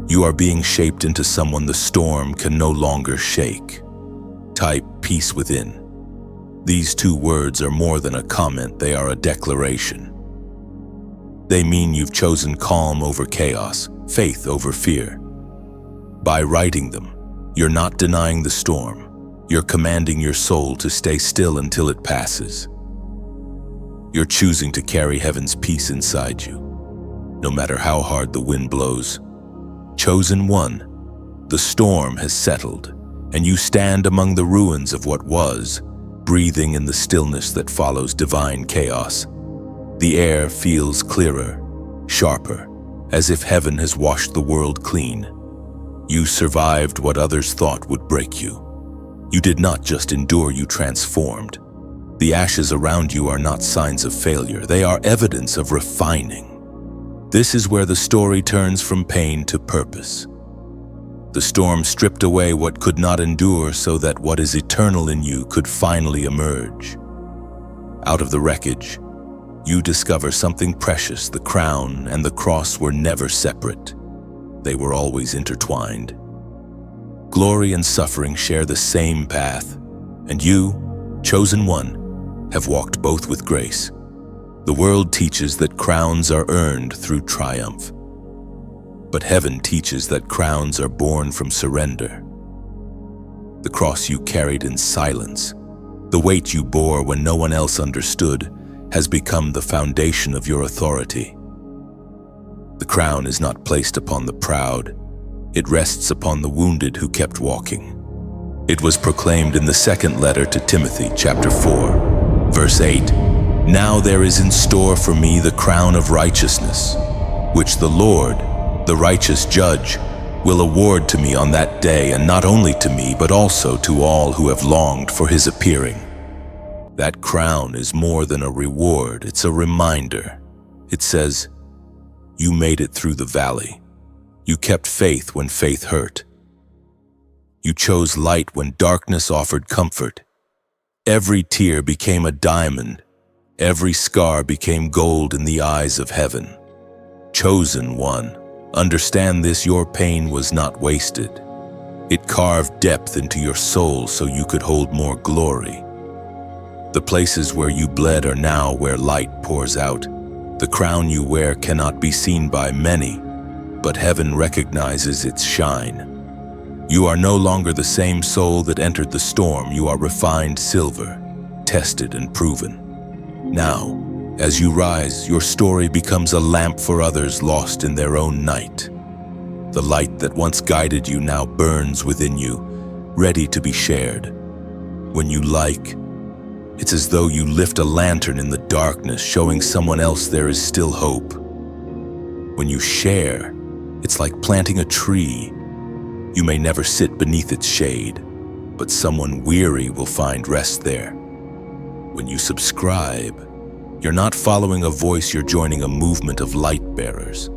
You are being shaped into someone the storm can no longer shake. Type peace within. These two words are more than a comment, they are a declaration. They mean you've chosen calm over chaos, faith over fear. By writing them, you're not denying the storm. You're commanding your soul to stay still until it passes. You're choosing to carry heaven's peace inside you, no matter how hard the wind blows. Chosen one, the storm has settled, and you stand among the ruins of what was, breathing in the stillness that follows divine chaos. The air feels clearer, sharper, as if heaven has washed the world clean. You survived what others thought would break you. You did not just endure, you transformed. The ashes around you are not signs of failure, they are evidence of refining. This is where the story turns from pain to purpose. The storm stripped away what could not endure so that what is eternal in you could finally emerge. Out of the wreckage, you discover something precious. The crown and the cross were never separate. They were always intertwined. Glory and suffering share the same path, and you, chosen one, have walked both with grace. The world teaches that crowns are earned through triumph, but heaven teaches that crowns are born from surrender. The cross you carried in silence, the weight you bore when no one else understood, has become the foundation of your authority. The crown is not placed upon the proud, it rests upon the wounded who kept walking. It was proclaimed in the second letter to Timothy, chapter 4, verse 8, "Now there is in store for me the crown of righteousness, which the Lord, the righteous judge, will award to me on that day, and not only to me, but also to all who have longed for his appearing." That crown is more than a reward, it's a reminder. It says, you made it through the valley. You kept faith when faith hurt. You chose light when darkness offered comfort. Every tear became a diamond. Every scar became gold in the eyes of heaven. Chosen one, understand this, your pain was not wasted. It carved depth into your soul so you could hold more glory. The places where you bled are now where light pours out. The crown you wear cannot be seen by many, but heaven recognizes its shine. You are no longer the same soul that entered the storm. You are refined silver, tested and proven. Now, as you rise, your story becomes a lamp for others lost in their own night. The light that once guided you now burns within you, ready to be shared. When you it's as though you lift a lantern in the darkness, showing someone else there is still hope. When you share, it's like planting a tree. You may never sit beneath its shade, but someone weary will find rest there. When you subscribe, you're not following a voice, you're joining a movement of light bearers,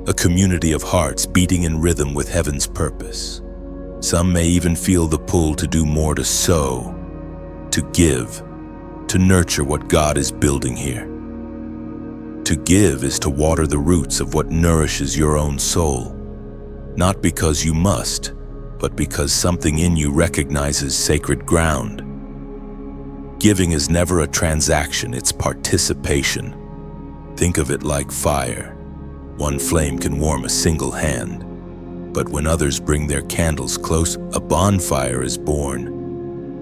a community of hearts beating in rhythm with heaven's purpose. Some may even feel the pull to do more, to sow, to give, to nurture what God is building here. To give is to water the roots of what nourishes your own soul, not because you must, but because something in you recognizes sacred ground. Giving is never a transaction, it's participation. Think of it like fire. One flame can warm a single hand, but when others bring their candles close, a bonfire is born.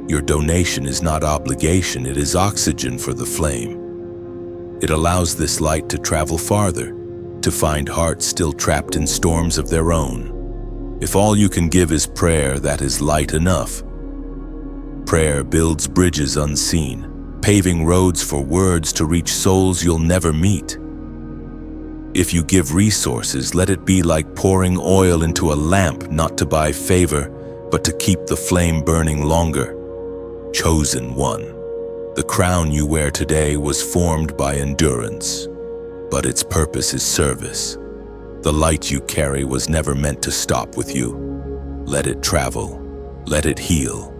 Your donation is not obligation, it is oxygen for the flame. It allows this light to travel farther, to find hearts still trapped in storms of their own. If all you can give is prayer, that is light enough. Prayer builds bridges unseen, paving roads for words to reach souls you'll never meet. If you give resources, let it be like pouring oil into a lamp, not to buy favor, but to keep the flame burning longer. Chosen one, the crown you wear today was formed by endurance, but its purpose is service. The light you carry was never meant to stop with you. Let it travel, let it heal.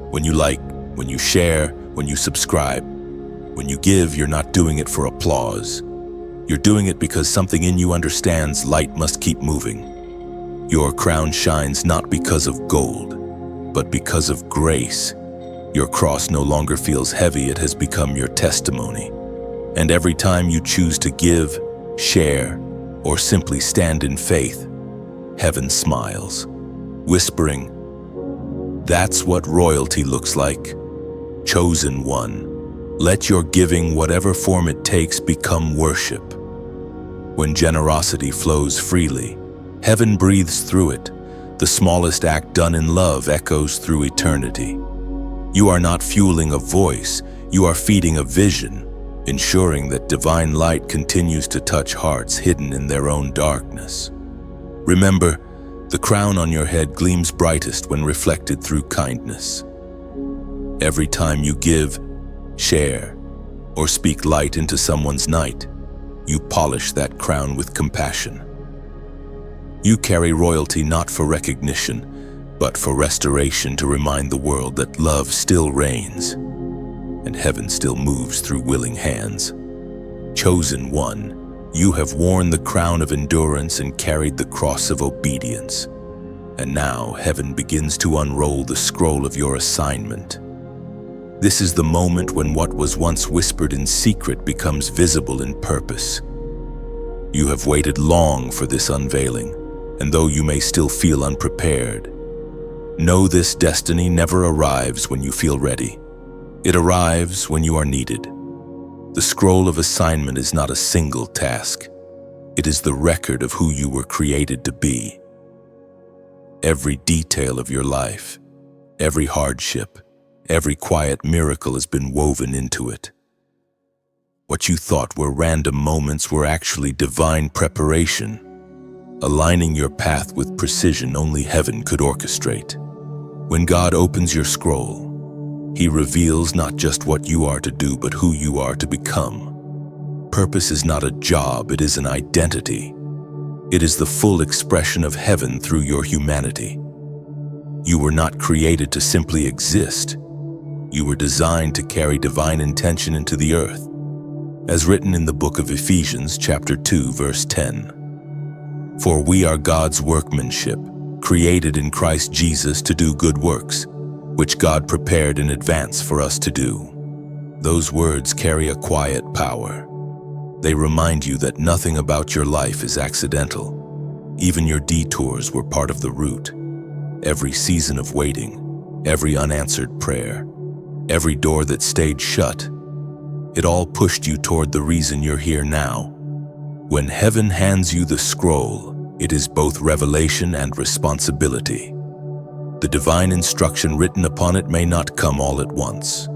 When you share, when you subscribe, when you give, you're not doing it for applause. You're doing it because something in you understands light must keep moving. Your crown shines not because of gold, but because of grace. Your cross no longer feels heavy, it has become your testimony. And every time you choose to give, share, or simply stand in faith, heaven smiles, whispering, "That's what royalty looks like. Chosen one, Let your giving, whatever form it takes, become worship. When generosity flows freely, heaven breathes through it. The smallest act done in love echoes through eternity. You are not fueling a voice, you are feeding a vision, ensuring that divine light continues to touch hearts hidden in their own darkness. Remember, the crown on your head gleams brightest when reflected through kindness. Every time you give, share, or speak light into someone's night, you polish that crown with compassion. You carry royalty not for recognition, but for restoration, to remind the world that love still reigns and heaven still moves through willing hands. Chosen one, you have worn the crown of endurance and carried the cross of obedience. And now heaven begins to unroll the scroll of your assignment. This is the moment when what was once whispered in secret becomes visible in purpose. You have waited long for this unveiling, and though you may still feel unprepared, know this destiny never arrives when you feel ready. It arrives when you are needed. The scroll of assignment is not a single task. It is the record of who you were created to be. Every detail of your life, every hardship, every quiet miracle has been woven into it. What you thought were random moments were actually divine preparation, aligning your path with precision only heaven could orchestrate. When God opens your scroll, He reveals not just what you are to do, but who you are to become. Purpose is not a job, it is an identity. It is the full expression of heaven through your humanity. You were not created to simply exist. You were designed to carry divine intention into the earth, as written in the book of Ephesians, chapter 2, verse 10. For we are God's workmanship, created in Christ Jesus to do good works, which God prepared in advance for us to do. Those words carry a quiet power. They remind you that nothing about your life is accidental. Even your detours were part of the route. Every season of waiting, every unanswered prayer, every door that stayed shut, it all pushed you toward the reason you're here now. When heaven hands you the scroll, it is both revelation and responsibility. The divine instruction written upon it may not come all at once.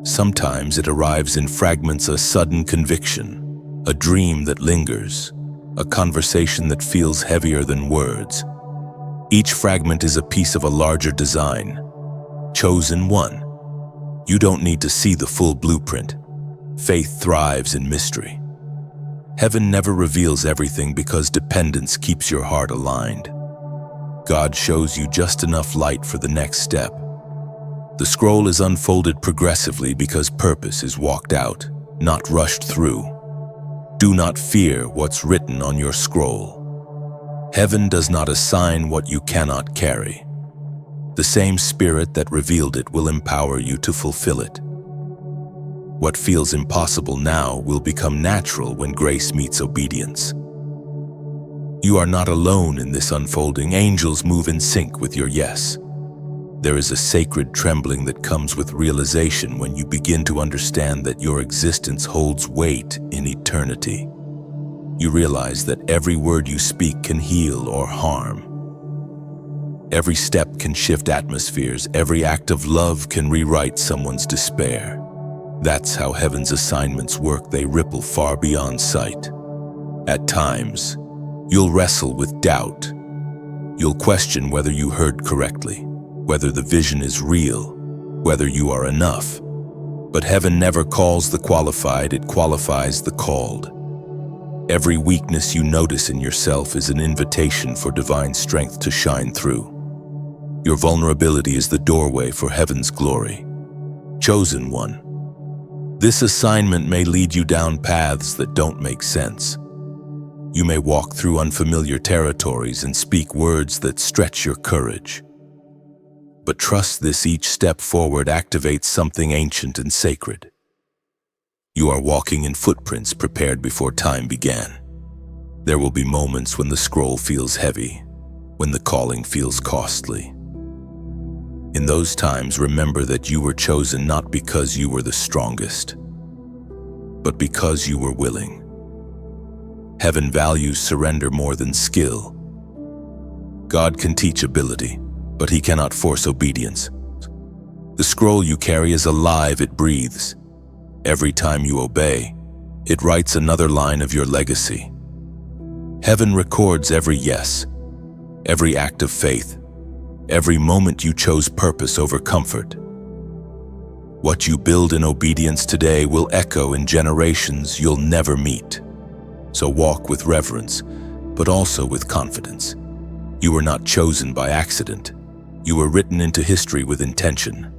Sometimes it arrives in fragments: a sudden conviction, a dream that lingers, a conversation that feels heavier than words. Each fragment is a piece of a larger design. Chosen one, you don't need to see the full blueprint. Faith thrives in mystery. Heaven never reveals everything because dependence keeps your heart aligned. God shows you just enough light for the next step. The scroll is unfolded progressively because purpose is walked out, not rushed through. Do not fear what's written on your scroll. Heaven does not assign what you cannot carry. The same Spirit that revealed it will empower you to fulfill it. What feels impossible now will become natural when grace meets obedience. You are not alone in this unfolding. Angels move in sync with your yes. There is a sacred trembling that comes with realization when you begin to understand that your existence holds weight in eternity. You realize that every word you speak can heal or harm. Every step can shift atmospheres. Every act of love can rewrite someone's despair. That's how heaven's assignments work. They ripple far beyond sight. At times, you'll wrestle with doubt. You'll question whether you heard correctly, whether the vision is real, whether you are enough. But heaven never calls the qualified, it qualifies the called. Every weakness you notice in yourself is an invitation for divine strength to shine through. Your vulnerability is the doorway for heaven's glory. Chosen one, this assignment may lead you down paths that don't make sense. You may walk through unfamiliar territories and speak words that stretch your courage. But trust this: each step forward activates something ancient and sacred. You are walking in footprints prepared before time began. There will be moments when the scroll feels heavy, when the calling feels costly. In those times, remember that you were chosen not because you were the strongest, but because you were willing. Heaven values surrender more than skill. God can teach ability, but he cannot force obedience. The scroll you carry is alive, it breathes. Every time you obey, it writes another line of your legacy. Heaven records every yes, every act of faith, every moment you chose purpose over comfort. What you build in obedience today will echo in generations you'll never meet. So walk with reverence, but also with confidence. You were not chosen by accident. You were written into history with intention.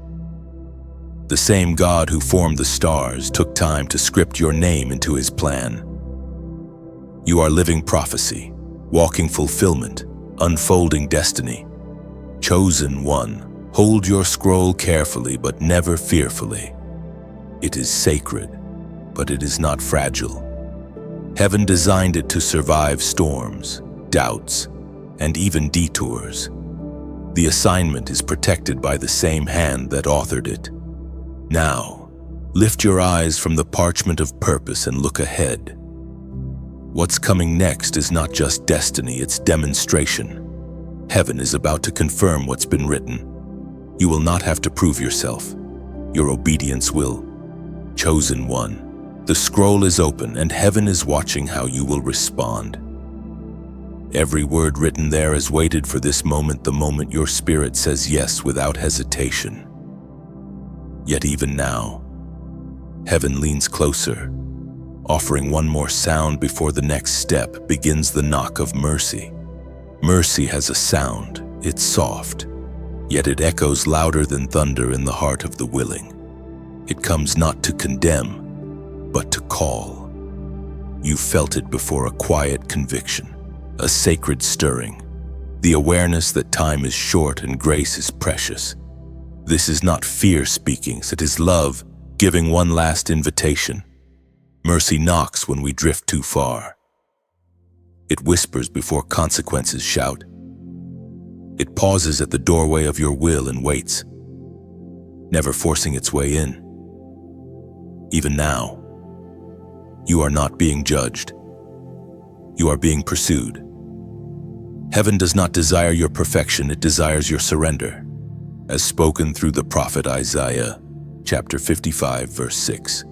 The same God who formed the stars took time to script your name into his plan. You are living prophecy, walking fulfillment, unfolding destiny. Chosen one, hold your scroll carefully but never fearfully. It is sacred, but it is not fragile. Heaven designed it to survive storms, doubts, and even detours. The assignment is protected by the same hand that authored it. Now, lift your eyes from the parchment of purpose and look ahead. What's coming next is not just destiny, it's demonstration. Heaven is about to confirm what's been written. You will not have to prove yourself. Your obedience will. Chosen one, the scroll is open and heaven is watching how you will respond. Every word written there is waited for this moment, the moment your spirit says yes without hesitation. Yet even now, heaven leans closer, offering one more sound before the next step begins the knock of mercy. Mercy has a sound, it's soft, yet it echoes louder than thunder in the heart of the willing. It comes not to condemn, but to call. You felt it before, a quiet conviction, a sacred stirring, the awareness that time is short and grace is precious. This is not fear speaking, it is love giving one last invitation. Mercy knocks when we drift too far. It whispers before consequences shout. It pauses at the doorway of your will and waits, never forcing its way in. Even now, you are not being judged. You are being pursued. Heaven does not desire your perfection, it desires your surrender, as spoken through the prophet Isaiah, chapter 55, verse 6.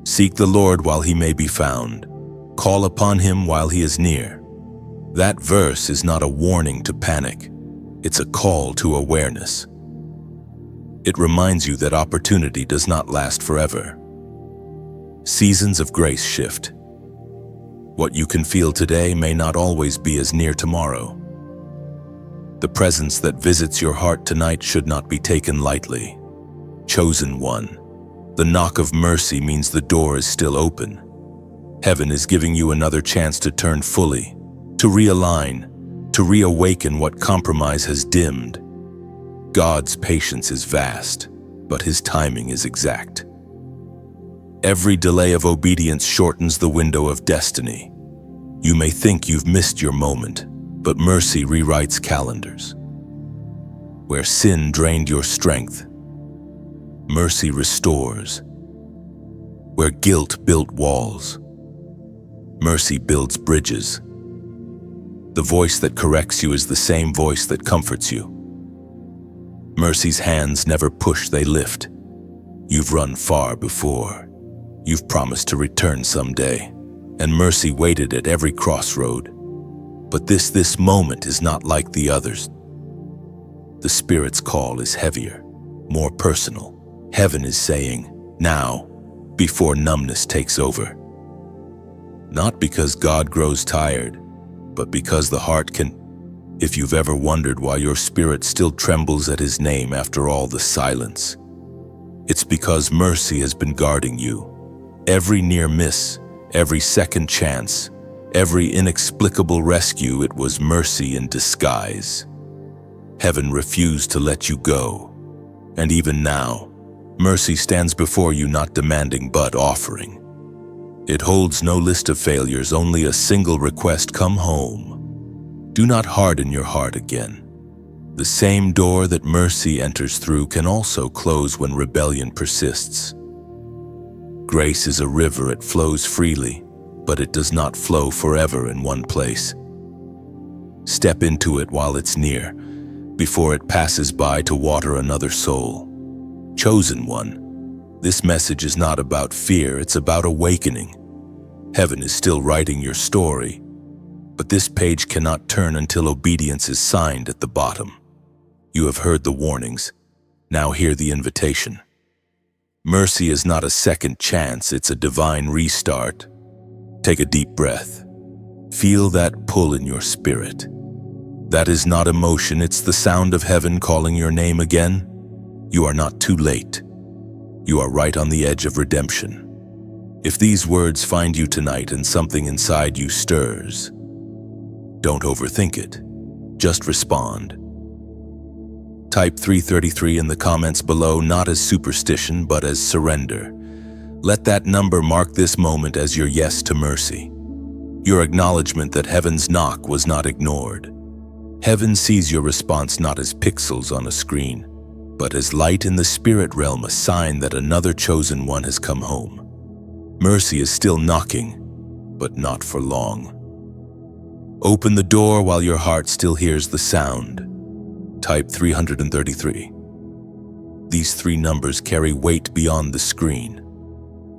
Seek the Lord while he may be found. Call upon him while he is near. That verse is not a warning to panic. It's a call to awareness. It reminds you that opportunity does not last forever. Seasons of grace shift. What you can feel today may not always be as near tomorrow. The presence that visits your heart tonight should not be taken lightly. Chosen one, the knock of mercy means the door is still open. Heaven is giving you another chance to turn fully, to realign, to reawaken what compromise has dimmed. God's patience is vast, but his timing is exact. Every delay of obedience shortens the window of destiny. You may think you've missed your moment, but mercy rewrites calendars. Where sin drained your strength, mercy restores. Where guilt built walls, mercy builds bridges. The voice that corrects you is the same voice that comforts you. Mercy's hands never push, they lift. You've run far before. You've promised to return someday, and mercy waited at every crossroad. But this moment is not like the others. The Spirit's call is heavier, more personal. Heaven is saying, now, before numbness takes over. Not because God grows tired, but because the heart can. If you've ever wondered why your spirit still trembles at his name after all the silence, it's because mercy has been guarding you. Every near miss, every second chance, every inexplicable rescue, it was mercy in disguise. Heaven refused to let you go. And even now, mercy stands before you, not demanding but offering. It holds no list of failures, only a single request: come home. Do not harden your heart again. The same door that mercy enters through can also close when rebellion persists. Grace is a river, it flows freely, but it does not flow forever in one place. Step into it while it's near, before it passes by to water another soul. Chosen one, this message is not about fear, it's about awakening. Heaven is still writing your story, but this page cannot turn until obedience is signed at the bottom. You have heard the warnings, now hear the invitation. Mercy is not a second chance, it's a divine restart. Take a deep breath. Feel that pull in your spirit. That is not emotion, it's the sound of heaven calling your name again. You are not too late. You are right on the edge of redemption. If these words find you tonight and something inside you stirs, don't overthink it. Just respond. Type 333 in the comments below, not as superstition, but as surrender. Let that number mark this moment as your yes to mercy. Your acknowledgement that heaven's knock was not ignored. Heaven sees your response not as pixels on a screen, but as light in the spirit realm, a sign that another chosen one has come home. Mercy is still knocking, but not for long. Open the door while your heart still hears the sound. Type 333. These three numbers carry weight beyond the screen.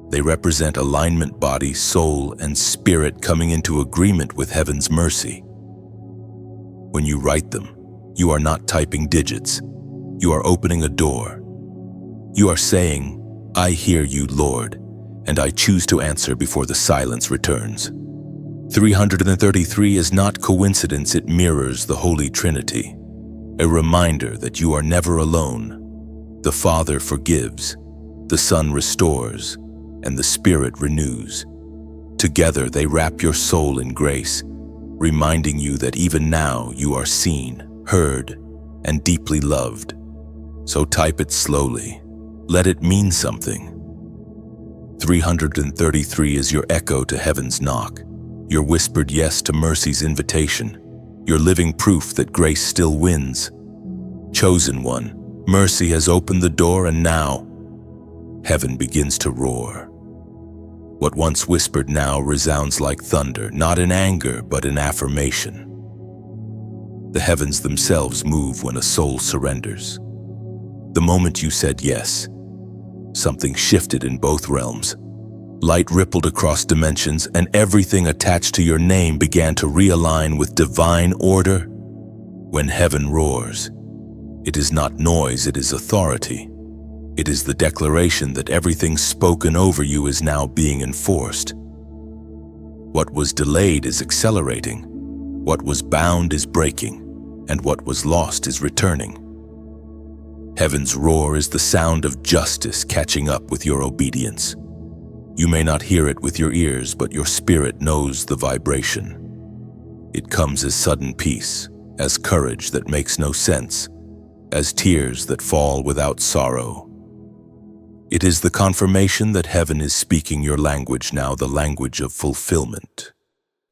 They represent alignment, body, soul, and spirit coming into agreement with heaven's mercy. When you write them, you are not typing digits. You are opening a door. You are saying, I hear you, Lord, and I choose to answer before the silence returns. 333 is not coincidence, it mirrors the Holy Trinity. A reminder that you are never alone. The Father forgives, the Son restores, and the Spirit renews. Together they wrap your soul in grace, reminding you that even now you are seen, heard, and deeply loved. So type it slowly. Let it mean something. 333 is your echo to heaven's knock, your whispered yes to mercy's invitation, your living proof that grace still wins. Chosen one, mercy has opened the door, and now heaven begins to roar. What once whispered now resounds like thunder, not in anger, but in affirmation. The heavens themselves move when a soul surrenders. The moment you said yes, something shifted in both realms. Light rippled across dimensions, and everything attached to your name began to realign with divine order. When heaven roars, it is not noise, it is authority. It is the declaration that everything spoken over you is now being enforced. What was delayed is accelerating. What was bound is breaking, and what was lost is returning. Heaven's roar is the sound of justice catching up with your obedience. You may not hear it with your ears, but your spirit knows the vibration. It comes as sudden peace, as courage that makes no sense, as tears that fall without sorrow. It is the confirmation that heaven is speaking your language now, the language of fulfillment.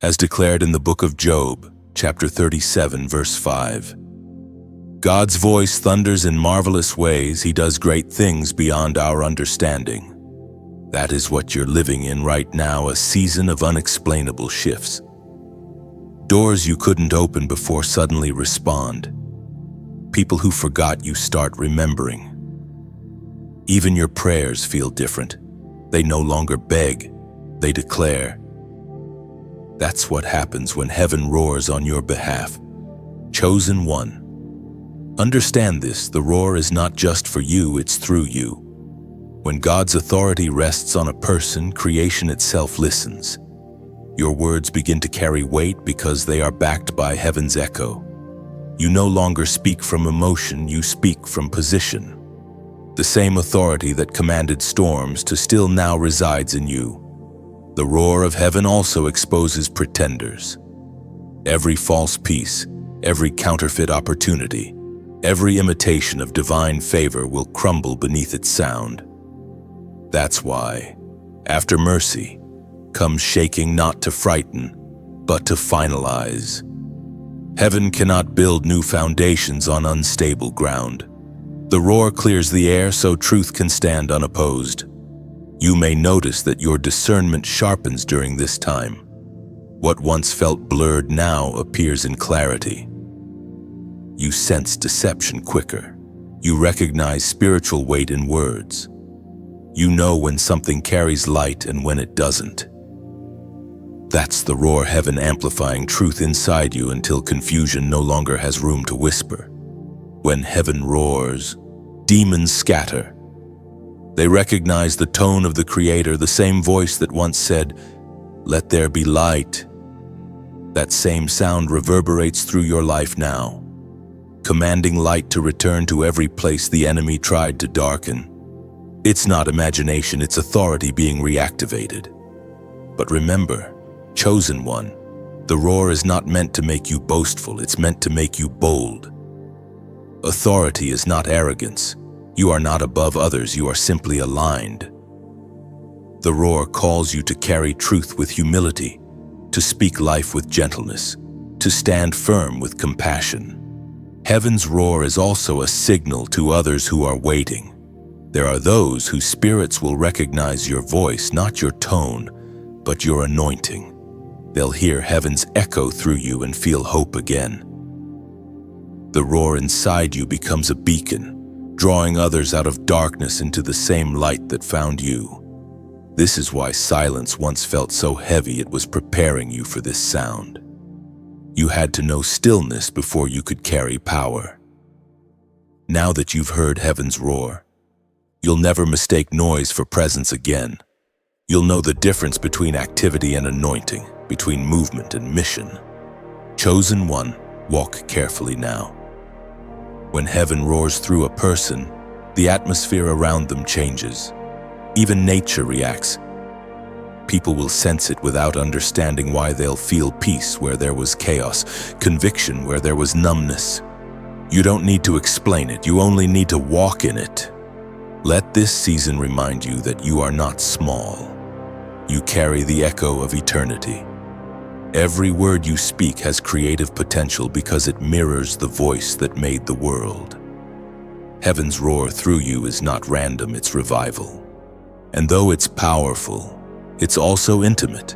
As declared in the book of Job, chapter 37, verse 5. God's voice thunders in marvelous ways. He does great things beyond our understanding. That is what you're living in right now, a season of unexplainable shifts. Doors you couldn't open before suddenly respond. People who forgot you start remembering. Even your prayers feel different. They no longer beg, they declare. That's what happens when heaven roars on your behalf. Chosen one. Understand this, the roar is not just for you, it's through you. When God's authority rests on a person, creation itself listens. Your words begin to carry weight because they are backed by heaven's echo. You no longer speak from emotion, you speak from position. The same authority that commanded storms to still now resides in you. The roar of heaven also exposes pretenders. Every false peace, every counterfeit opportunity, every imitation of divine favor will crumble beneath its sound. That's why, after mercy, comes shaking not to frighten, but to finalize. Heaven cannot build new foundations on unstable ground. The roar clears the air so truth can stand unopposed. You may notice that your discernment sharpens during this time. What once felt blurred now appears in clarity. You sense deception quicker. You recognize spiritual weight in words. You know when something carries light and when it doesn't. That's the roar, heaven amplifying truth inside you until confusion no longer has room to whisper. When heaven roars, demons scatter. They recognize the tone of the Creator, the same voice that once said, "Let there be light." That same sound reverberates through your life now, commanding light to return to every place the enemy tried to darken. It's not imagination, it's authority being reactivated. But remember, chosen one, the roar is not meant to make you boastful, it's meant to make you bold. Authority is not arrogance. You are not above others, you are simply aligned. The roar calls you to carry truth with humility, to speak life with gentleness, to stand firm with compassion. Heaven's roar is also a signal to others who are waiting. There are those whose spirits will recognize your voice, not your tone, but your anointing. They'll hear heaven's echo through you and feel hope again. The roar inside you becomes a beacon, drawing others out of darkness into the same light that found you. This is why silence once felt so heavy, it was preparing you for this sound. You had to know stillness before you could carry power. Now that you've heard heaven's roar, you'll never mistake noise for presence again. You'll know the difference between activity and anointing, between movement and mission. Chosen one, walk carefully now. When heaven roars through a person, the atmosphere around them changes. Even nature reacts. People will sense it without understanding why. They'll feel peace where there was chaos, conviction where there was numbness. You don't need to explain it, you only need to walk in it. Let this season remind you that you are not small. You carry the echo of eternity. Every word you speak has creative potential because it mirrors the voice that made the world. Heaven's roar through you is not random, it's revival. And though it's powerful, it's also intimate.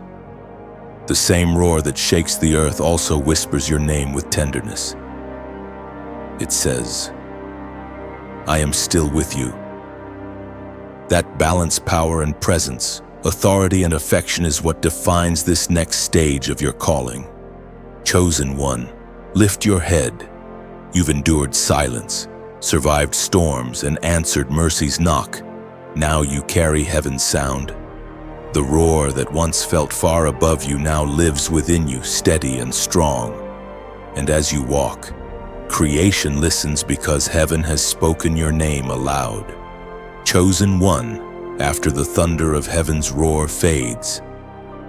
The same roar that shakes the earth also whispers your name with tenderness. It says, "I am still with you." That balance, power and presence, authority and affection is what defines this next stage of your calling. Chosen one, lift your head. You've endured silence, survived storms, and answered mercy's knock. Now you carry heaven's sound. The roar that once felt far above you now lives within you, steady and strong. And as you walk, creation listens because heaven has spoken your name aloud. Chosen one, after the thunder of heaven's roar fades,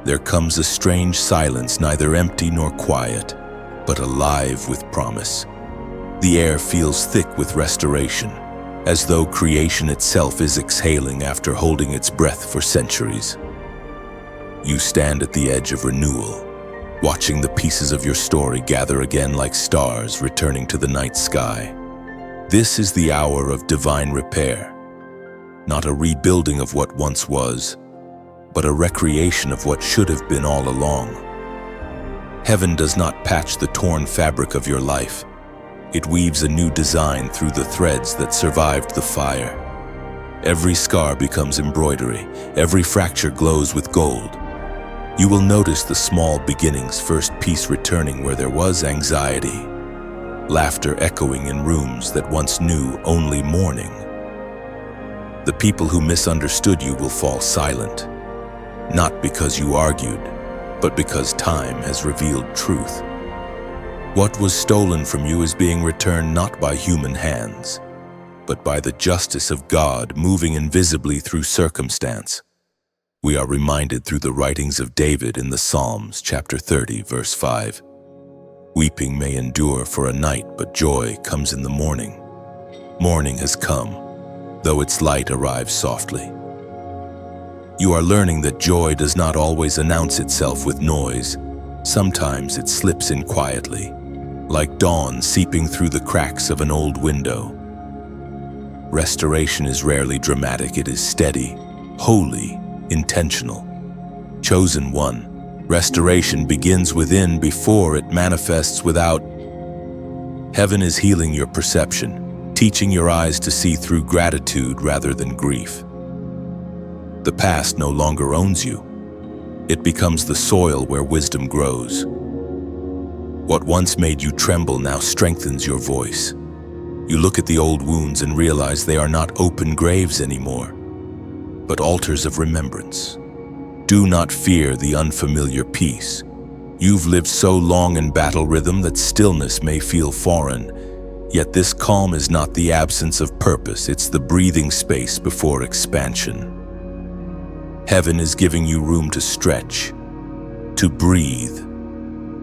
there comes a strange silence, neither empty nor quiet, but alive with promise. The air feels thick with restoration, as though creation itself is exhaling after holding its breath for centuries. You stand at the edge of renewal, watching the pieces of your story gather again like stars returning to the night sky. This is the hour of divine repair. Not a rebuilding of what once was, but a recreation of what should have been all along. Heaven does not patch the torn fabric of your life. It weaves a new design through the threads that survived the fire. Every scar becomes embroidery, every fracture glows with gold. You will notice the small beginnings, first peace returning where there was anxiety, laughter echoing in rooms that once knew only mourning. The people who misunderstood you will fall silent, not because you argued, but because time has revealed truth. What was stolen from you is being returned not by human hands, but by the justice of God moving invisibly through circumstance. We are reminded through the writings of David in the Psalms, chapter 30, verse 5. Weeping may endure for a night, but joy comes in the morning. Morning has come, though its light arrives softly. You are learning that joy does not always announce itself with noise. Sometimes it slips in quietly. like dawn seeping through the cracks of an old window. Restoration is rarely dramatic, it is steady, holy, intentional. Chosen one, restoration begins within before it manifests without. Heaven is healing your perception, teaching your eyes to see through gratitude rather than grief. The past no longer owns you. It becomes the soil where wisdom grows. What once made you tremble now strengthens your voice. You look at the old wounds and realize they are not open graves anymore, but altars of remembrance. Do not fear the unfamiliar peace. You've lived so long in battle rhythm that stillness may feel foreign, yet this calm is not the absence of purpose, it's the breathing space before expansion. Heaven is giving you room to stretch, to breathe,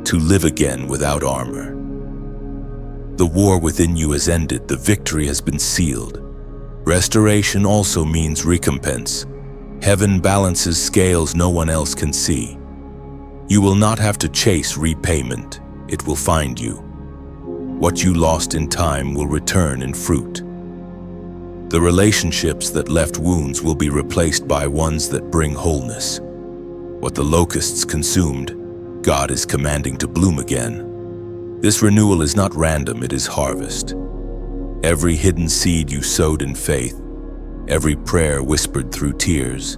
to live again without armor. The war within you has ended, the victory has been sealed. Restoration also means recompense. Heaven balances scales no one else can see. You will not have to chase repayment, it will find you. What you lost in time will return in fruit. The relationships that left wounds will be replaced by ones that bring wholeness. What the locusts consumed, God is commanding to bloom again. This renewal is not random, it is harvest. Every hidden seed you sowed in faith, every prayer whispered through tears,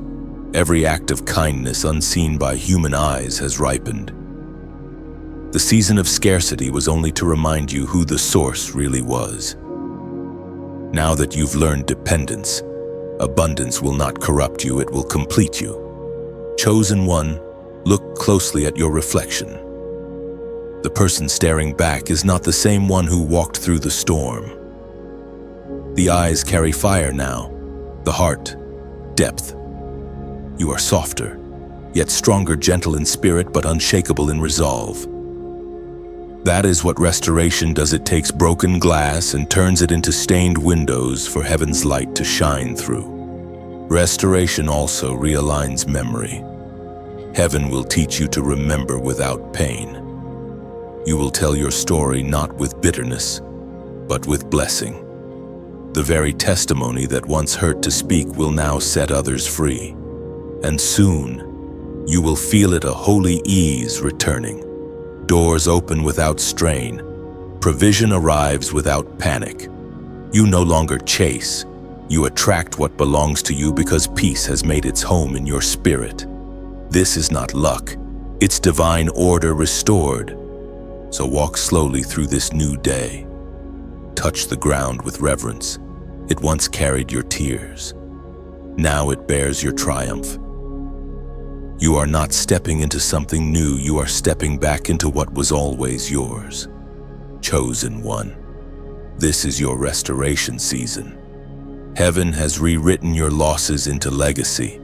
every act of kindness unseen by human eyes has ripened. The season of scarcity was only to remind you who the source really was. Now that you've learned dependence, abundance will not corrupt you, it will complete you. Chosen one, look closely at your reflection. The person staring back is not the same one who walked through the storm. The eyes carry fire now, the heart, depth. You are softer, yet stronger, gentle in spirit, but unshakable in resolve. That is what restoration does. It takes broken glass and turns it into stained windows for heaven's light to shine through. Restoration also realigns memory. Heaven will teach you to remember without pain. You will tell your story not with bitterness, but with blessing. The very testimony that once hurt to speak will now set others free. And soon, you will feel it, a holy ease returning. Doors open without strain. Provision arrives without panic. You no longer chase. You attract what belongs to you because peace has made its home in your spirit. This is not luck. It's divine order restored. So walk slowly through this new day. Touch the ground with reverence. It once carried your tears. Now it bears your triumph. You are not stepping into something new, you are stepping back into what was always yours. Chosen one. This is your restoration season. Heaven has rewritten your losses into legacy.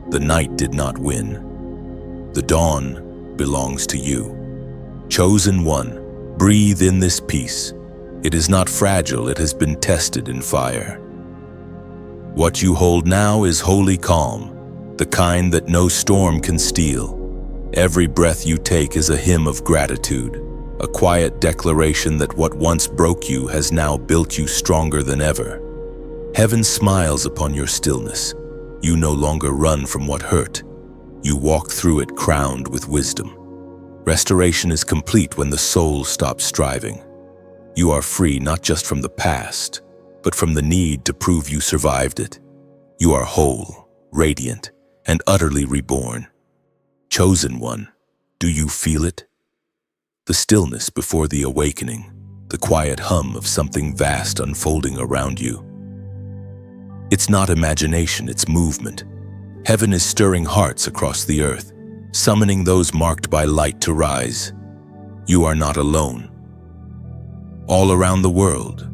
The night did not win. The dawn belongs to you. Chosen one, breathe in this peace. It is not fragile, it has been tested in fire. What you hold now is holy calm, the kind that no storm can steal. Every breath you take is a hymn of gratitude, a quiet declaration that what once broke you has now built you stronger than ever. Heaven smiles upon your stillness. You no longer run from what hurt. You walk through it crowned with wisdom. Restoration is complete when the soul stops striving. You are free not just from the past, but from the need to prove you survived it. You are whole, radiant, and utterly reborn. Chosen one, do you feel it? The stillness before the awakening, the quiet hum of something vast unfolding around you. It's not imagination, it's movement. Heaven is stirring hearts across the earth, summoning those marked by light to rise. You are not alone. All around the world,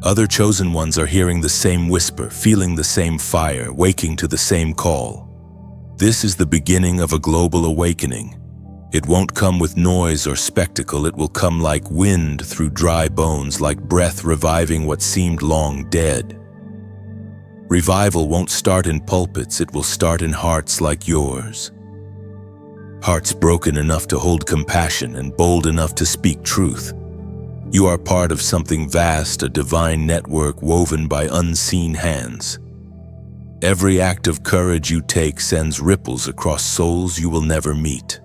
other chosen ones are hearing the same whisper, feeling the same fire, waking to the same call. This is the beginning of a global awakening. It won't come with noise or spectacle, it will come like wind through dry bones, like breath reviving what seemed long dead. Revival won't start in pulpits, it will start in hearts like yours. Hearts broken enough to hold compassion and bold enough to speak truth. You are part of something vast, a divine network woven by unseen hands. Every act of courage you take sends ripples across souls you will never meet.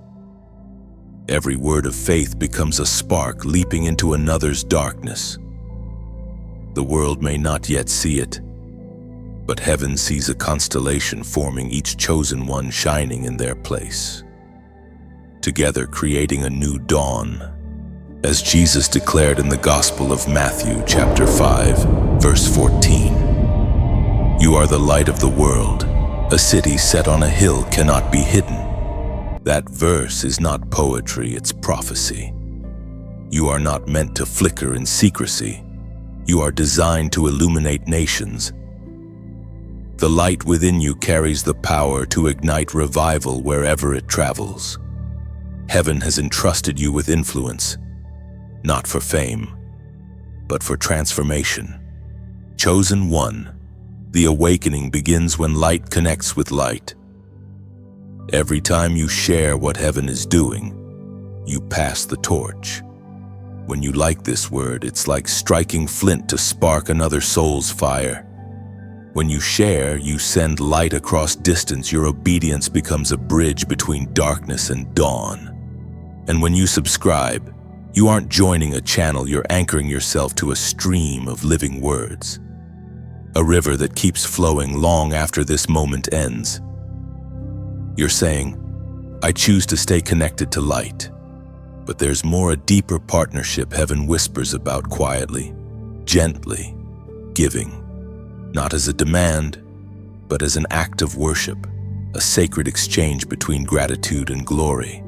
Every word of faith becomes a spark leaping into another's darkness. The world may not yet see it, but heaven sees a constellation forming, each chosen one shining in their place, together creating a new dawn. As Jesus declared in the Gospel of Matthew, chapter 5, verse 14, "You are the light of the world. A city set on a hill cannot be hidden." That verse is not poetry, it's prophecy. You are not meant to flicker in secrecy. You are designed to illuminate nations. The light within you carries the power to ignite revival wherever it travels. Heaven has entrusted you with influence, not for fame, but for transformation. Chosen one, the awakening begins when light connects with light. Every time you share what heaven is doing, you pass the torch. When you like this word, it's like striking flint to spark another soul's fire. When you share, you send light across distance. Your obedience becomes a bridge between darkness and dawn. And when you subscribe, you aren't joining a channel, you're anchoring yourself to a stream of living words. A river that keeps flowing long after this moment ends. You're saying, I choose to stay connected to light. But there's more, a deeper partnership heaven whispers about quietly, gently, giving. Not as a demand, but as an act of worship, a sacred exchange between gratitude and glory.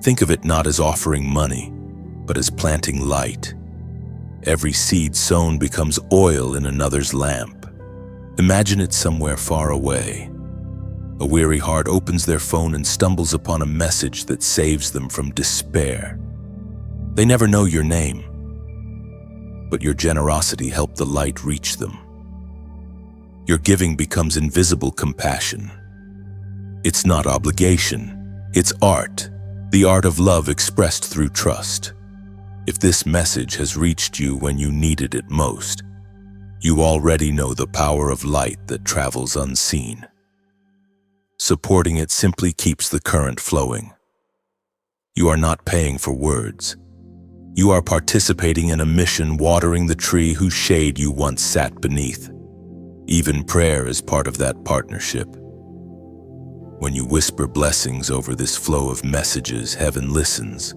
Think of it not as offering money, but as planting light. Every seed sown becomes oil in another's lamp. Imagine it somewhere far away. A weary heart opens their phone and stumbles upon a message that saves them from despair. They never know your name, but your generosity helped the light reach them. Your giving becomes invisible compassion. It's not obligation, it's art, the art of love expressed through trust. If this message has reached you when you needed it most, you already know the power of light that travels unseen. Supporting it simply keeps the current flowing. You are not paying for words. You are participating in a mission, watering the tree whose shade you once sat beneath. Even prayer is part of that partnership. When you whisper blessings over this flow of messages, heaven listens.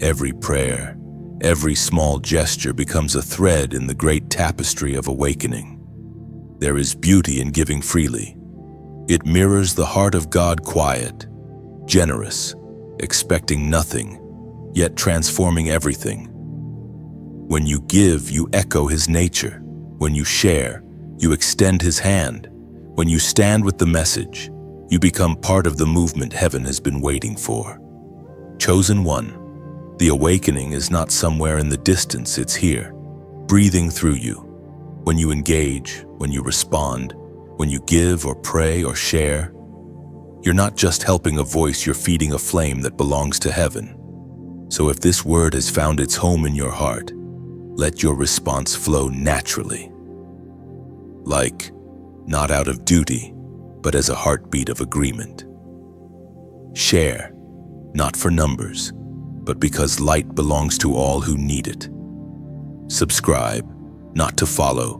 Every prayer, every small gesture becomes a thread in the great tapestry of awakening. There is beauty in giving freely. It mirrors the heart of God, quiet, generous, expecting nothing, yet transforming everything. When you give, you echo His nature. When you share, you extend His hand. When you stand with the message, you become part of the movement heaven has been waiting for. Chosen one, the awakening is not somewhere in the distance, it's here, breathing through you. When you engage, when you respond, when you give or pray or share, you're not just helping a voice, you're feeding a flame that belongs to heaven. So if this word has found its home in your heart, let your response flow naturally. Like, not out of duty, but as a heartbeat of agreement. Share, not for numbers, but because light belongs to all who need it. Subscribe, not to follow,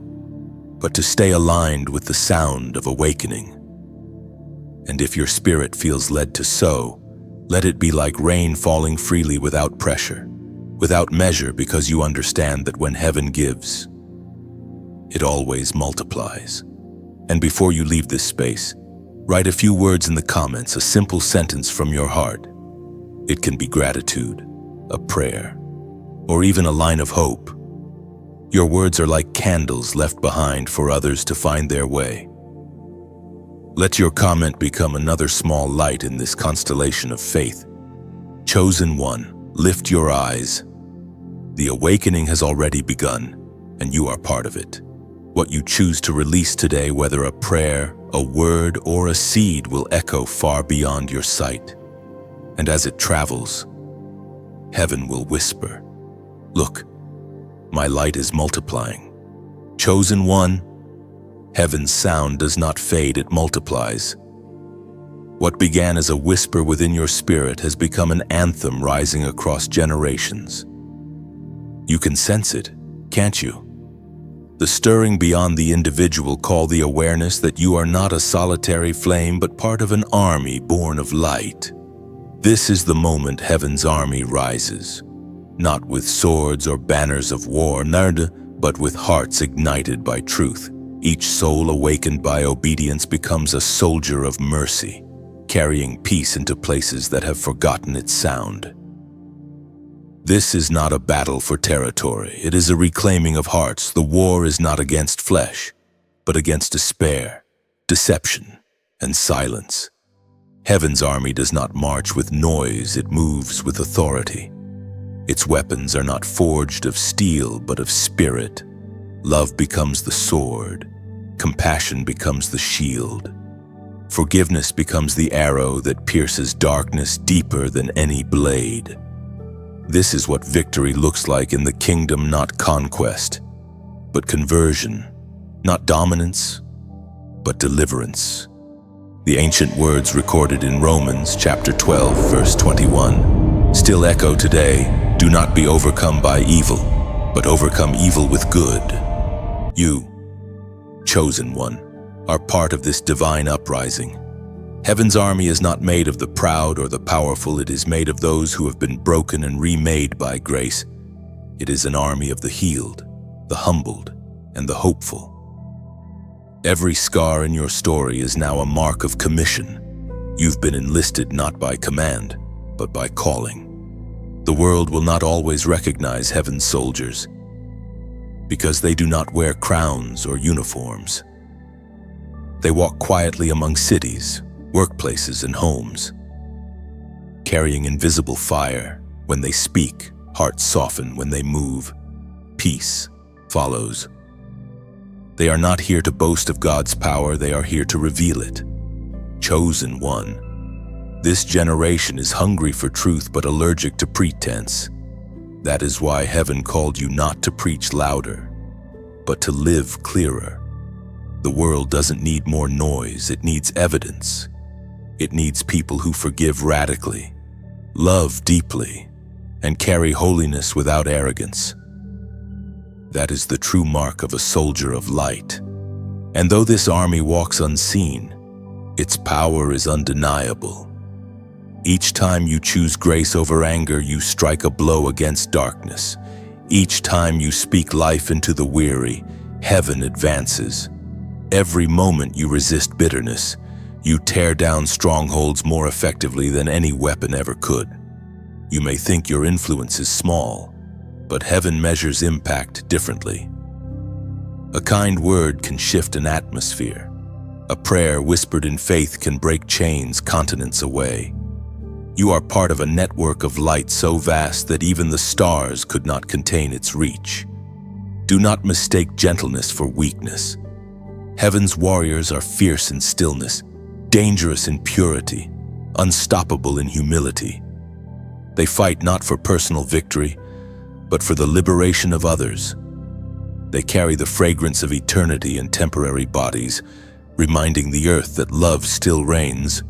but to stay aligned with the sound of awakening. And if your spirit feels led to sow, let it be like rain falling freely without pressure, without measure, because you understand that when heaven gives, it always multiplies. And before you leave this space, write a few words in the comments, a simple sentence from your heart. It can be gratitude, a prayer, or even a line of hope. Your words are like candles left behind for others to find their way. Let your comment become another small light in this constellation of faith. Chosen one, lift your eyes. The awakening has already begun, and you are part of it. What you choose to release today, whether a prayer, a word, or a seed, will echo far beyond your sight. And as it travels, heaven will whisper, Look, my light is multiplying. Chosen one, heaven's sound does not fade, it multiplies. What began as a whisper within your spirit has become an anthem rising across generations. You can sense it, can't you? The stirring beyond the individual call the awareness that you are not a solitary flame but part of an army born of light. This is the moment heaven's army rises, not with swords or banners of war, but with hearts ignited by truth. Each soul awakened by obedience becomes a soldier of mercy, carrying peace into places that have forgotten its sound. This is not a battle for territory, it is a reclaiming of hearts. The war is not against flesh, but against despair, deception, and silence. Heaven's army does not march with noise, it moves with authority. Its weapons are not forged of steel, but of spirit. Love becomes the sword, compassion becomes the shield. Forgiveness becomes the arrow that pierces darkness deeper than any blade. This is what victory looks like in the kingdom, not conquest, but conversion, not dominance, but deliverance. The ancient words recorded in Romans chapter 12, verse 21, still echo today: do not be overcome by evil, but overcome evil with good. You, chosen one, are part of this divine uprising. Heaven's army is not made of the proud or the powerful, it is made of those who have been broken and remade by grace. It is an army of the healed, the humbled, and the hopeful. Every scar in your story is now a mark of commission. You've been enlisted not by command, but by calling. The world will not always recognize heaven's soldiers, because they do not wear crowns or uniforms. They walk quietly among cities, workplaces, and homes, carrying invisible fire. When they speak, hearts soften. When they move, peace follows. They are not here to boast of God's power, they are here to reveal it. Chosen one, this generation is hungry for truth but allergic to pretense. That is why heaven called you not to preach louder, but to live clearer. The world doesn't need more noise, it needs evidence. It needs people who forgive radically, love deeply, and carry holiness without arrogance. That is the true mark of a soldier of light. And though this army walks unseen, its power is undeniable. Each time you choose grace over anger, you strike a blow against darkness. Each time you speak life into the weary, heaven advances. Every moment you resist bitterness, you tear down strongholds more effectively than any weapon ever could. You may think your influence is small, but heaven measures impact differently. A kind word can shift an atmosphere. A prayer whispered in faith can break chains continents away. You are part of a network of light so vast that even the stars could not contain its reach. Do not mistake gentleness for weakness. Heaven's warriors are fierce in stillness, dangerous in purity, unstoppable in humility. They fight not for personal victory, but for the liberation of others. They carry the fragrance of eternity in temporary bodies, reminding the earth that love still reigns.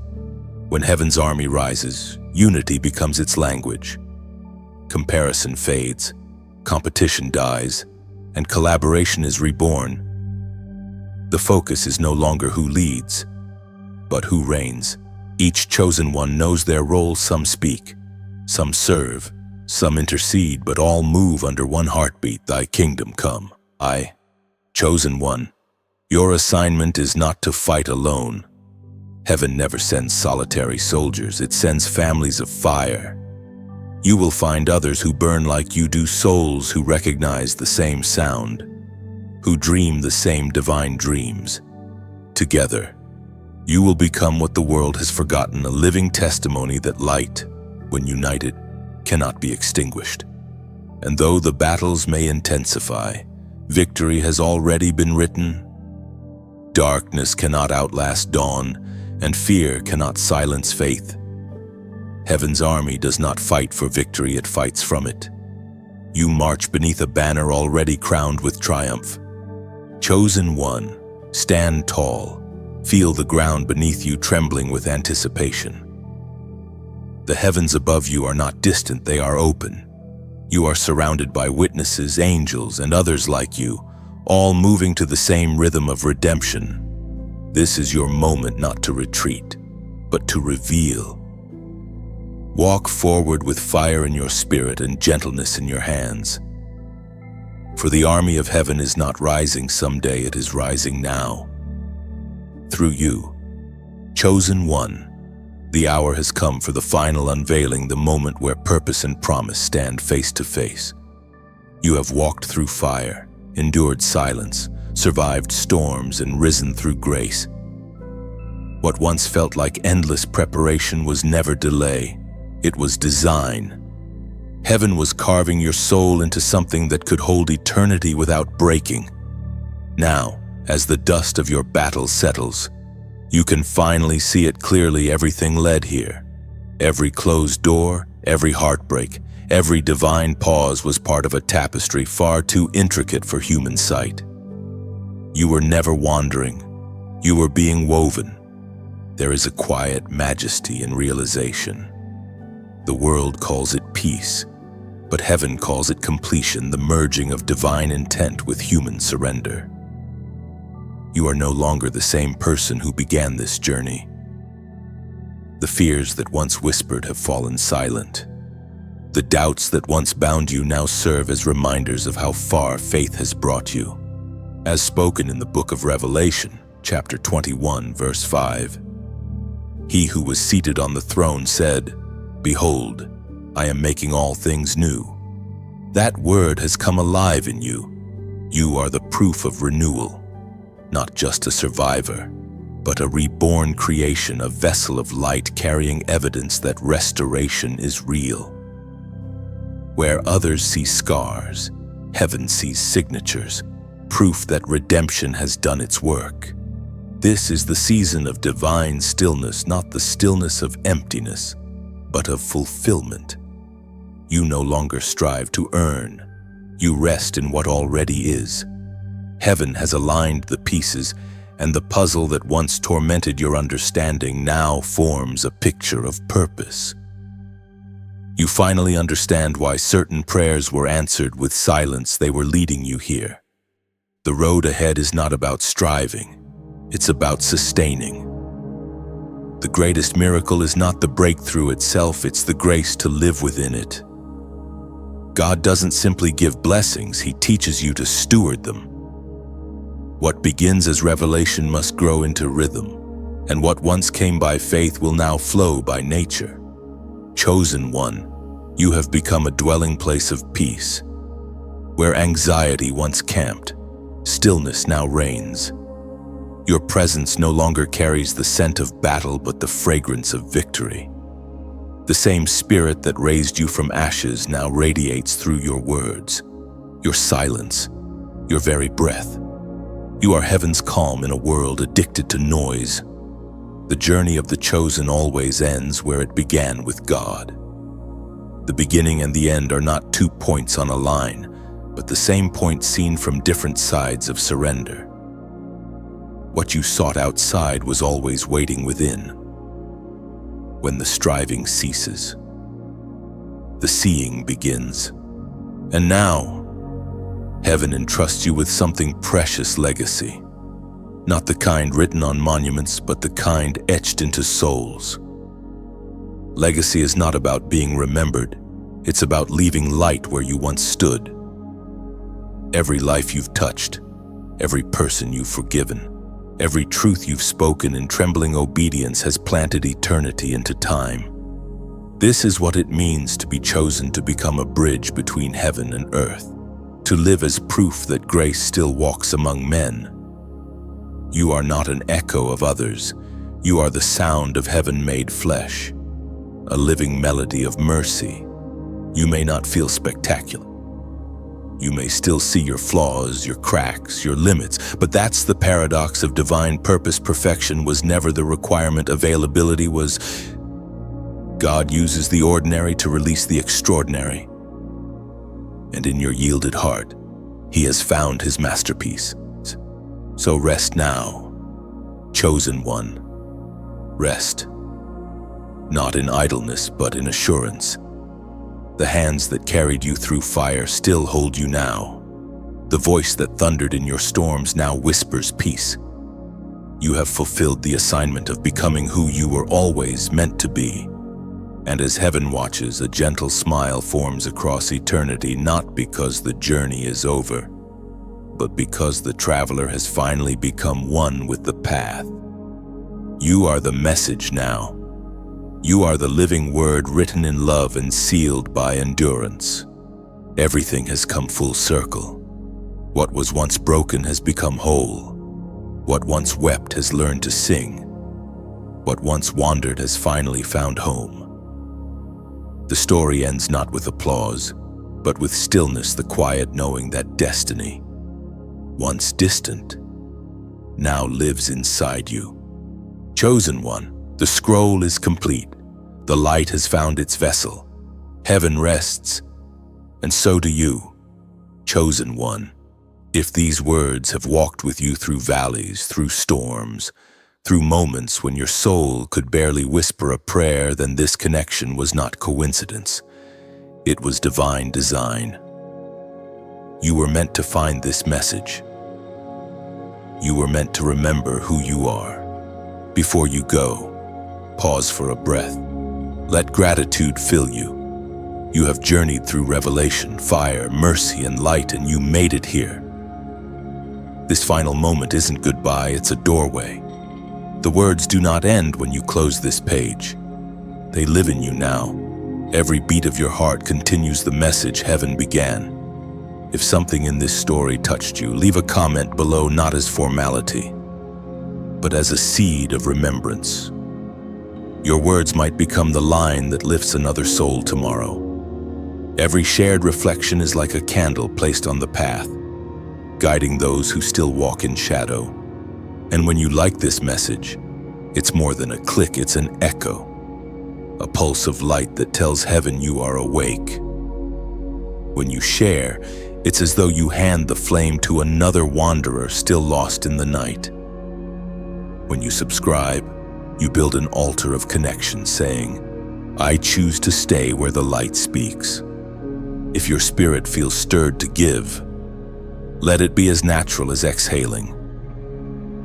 When heaven's army rises, unity becomes its language. Comparison fades, competition dies, and collaboration is reborn. The focus is no longer who leads, but who reigns. Each chosen one knows their role. Some speak, some serve, some intercede, but all move under one heartbeat: thy kingdom come. I, chosen one, your assignment is not to fight alone. Heaven never sends solitary soldiers, it sends families of fire. You will find others who burn like you do, souls who recognize the same sound, who dream the same divine dreams. Together, you will become what the world has forgotten, a living testimony that light, when united, cannot be extinguished. And though the battles may intensify, victory has already been written. Darkness cannot outlast dawn, and fear cannot silence faith. Heaven's army does not fight for victory, it fights from it. You march beneath a banner already crowned with triumph. Chosen one, stand tall. Feel the ground beneath you trembling with anticipation. The heavens above you are not distant, they are open. You are surrounded by witnesses, angels, and others like you, all moving to the same rhythm of redemption. This is your moment not to retreat, but to reveal. Walk forward with fire in your spirit and gentleness in your hands. For the army of heaven is not rising someday, it is rising now. Through you, chosen one, the hour has come for the final unveiling, the moment where purpose and promise stand face to face. You have walked through fire, endured silence, survived storms, and risen through grace. What once felt like endless preparation was never delay. It was design. Heaven was carving your soul into something that could hold eternity without breaking. Now, as the dust of your battle settles, you can finally see it clearly. Everything led here. Every closed door, every heartbreak, every divine pause was part of a tapestry far too intricate for human sight. You were never wandering. You were being woven. There is a quiet majesty in realization. The world calls it peace, but heaven calls it completion, the merging of divine intent with human surrender. You are no longer the same person who began this journey. The fears that once whispered have fallen silent. The doubts that once bound you now serve as reminders of how far faith has brought you. As spoken in the book of Revelation, chapter 21, verse 5. He who was seated on the throne said, "Behold, I am making all things new." That word has come alive in you. You are the proof of renewal. Not just a survivor, but a reborn creation, a vessel of light carrying evidence that restoration is real. Where others see scars, heaven sees signatures, proof that redemption has done its work. This is the season of divine stillness, not the stillness of emptiness, but of fulfillment. You no longer strive to earn. You rest in what already is. Heaven has aligned the pieces, and the puzzle that once tormented your understanding now forms a picture of purpose. You finally understand why certain prayers were answered with silence. They were leading you here. The road ahead is not about striving, it's about sustaining. The greatest miracle is not the breakthrough itself, it's the grace to live within it. God doesn't simply give blessings, He teaches you to steward them. What begins as revelation must grow into rhythm, and what once came by faith will now flow by nature. Chosen one, you have become a dwelling place of peace. Where anxiety once camped, stillness now reigns. Your presence no longer carries the scent of battle but the fragrance of victory. The same spirit that raised you from ashes now radiates through your words, your silence, your very breath. You are heaven's calm in a world addicted to noise. The journey of the chosen always ends where it began, with God. The beginning and the end are not 2 points on a line, but the same point seen from different sides of surrender. What you sought outside was always waiting within. When the striving ceases, the seeing begins. And now, heaven entrusts you with something precious: legacy. Not the kind written on monuments, but the kind etched into souls. Legacy is not about being remembered. It's about leaving light where you once stood. Every life you've touched, every person you've forgiven, every truth you've spoken in trembling obedience has planted eternity into time. This is what it means to be chosen, to become a bridge between heaven and earth. To live as proof that grace still walks among men. You are not an echo of others. You are the sound of heaven made flesh, a living melody of mercy. You may not feel spectacular. You may still see your flaws, your cracks, your limits, but that's the paradox of divine purpose. Perfection was never the requirement. Availability was. God uses the ordinary to release the extraordinary. and in your yielded heart, he has found his masterpiece. So rest now, chosen one. Rest, not in idleness, but in assurance. The hands that carried you through fire still hold you now. The voice that thundered in your storms now whispers peace. You have fulfilled the assignment of becoming who you were always meant to be. And as heaven watches, a gentle smile forms across eternity, not because the journey is over, but because the traveler has finally become one with the path. You are the message now. You are the living word written in love and sealed by endurance. Everything has come full circle. What was once broken has become whole. What once wept has learned to sing. What once wandered has finally found home. The story ends not with applause, but with stillness, the quiet knowing that destiny, once distant, now lives inside you. Chosen one, the scroll is complete. The light has found its vessel. Heaven rests, and so do you, chosen one. If these words have walked with you through valleys, through storms, through moments when your soul could barely whisper a prayer, then this connection was not coincidence. It was divine design. You were meant to find this message. You were meant to remember who you are. Before you go, pause for a breath. Let gratitude fill you. You have journeyed through revelation, fire, mercy, and light, and you made it here. This final moment isn't goodbye, it's a doorway. The words do not end when you close this page. They live in you now. Every beat of your heart continues the message heaven began. If something in this story touched you, leave a comment below, not as formality, but as a seed of remembrance. Your words might become the line that lifts another soul tomorrow. Every shared reflection is like a candle placed on the path, guiding those who still walk in shadow. And when you like this message, it's more than a click, it's an echo, a pulse of light that tells heaven you are awake. When you share, it's as though you hand the flame to another wanderer still lost in the night. When you subscribe, you build an altar of connection, saying, I choose to stay where the light speaks. If your spirit feels stirred to give, let it be as natural as exhaling.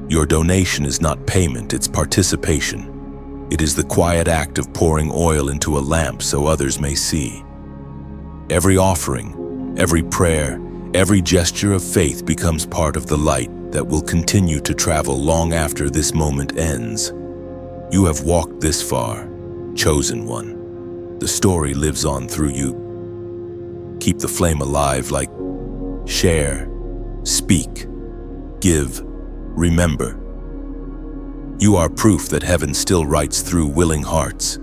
Your donation is not payment, it's participation. It is the quiet act of pouring oil into a lamp so others may see. Every offering, every prayer, every gesture of faith becomes part of the light that will continue to travel long after this moment ends. You have walked this far, chosen one. The story lives on through you. Keep the flame alive, like share, speak, give, remember. You are proof that heaven still writes through willing hearts.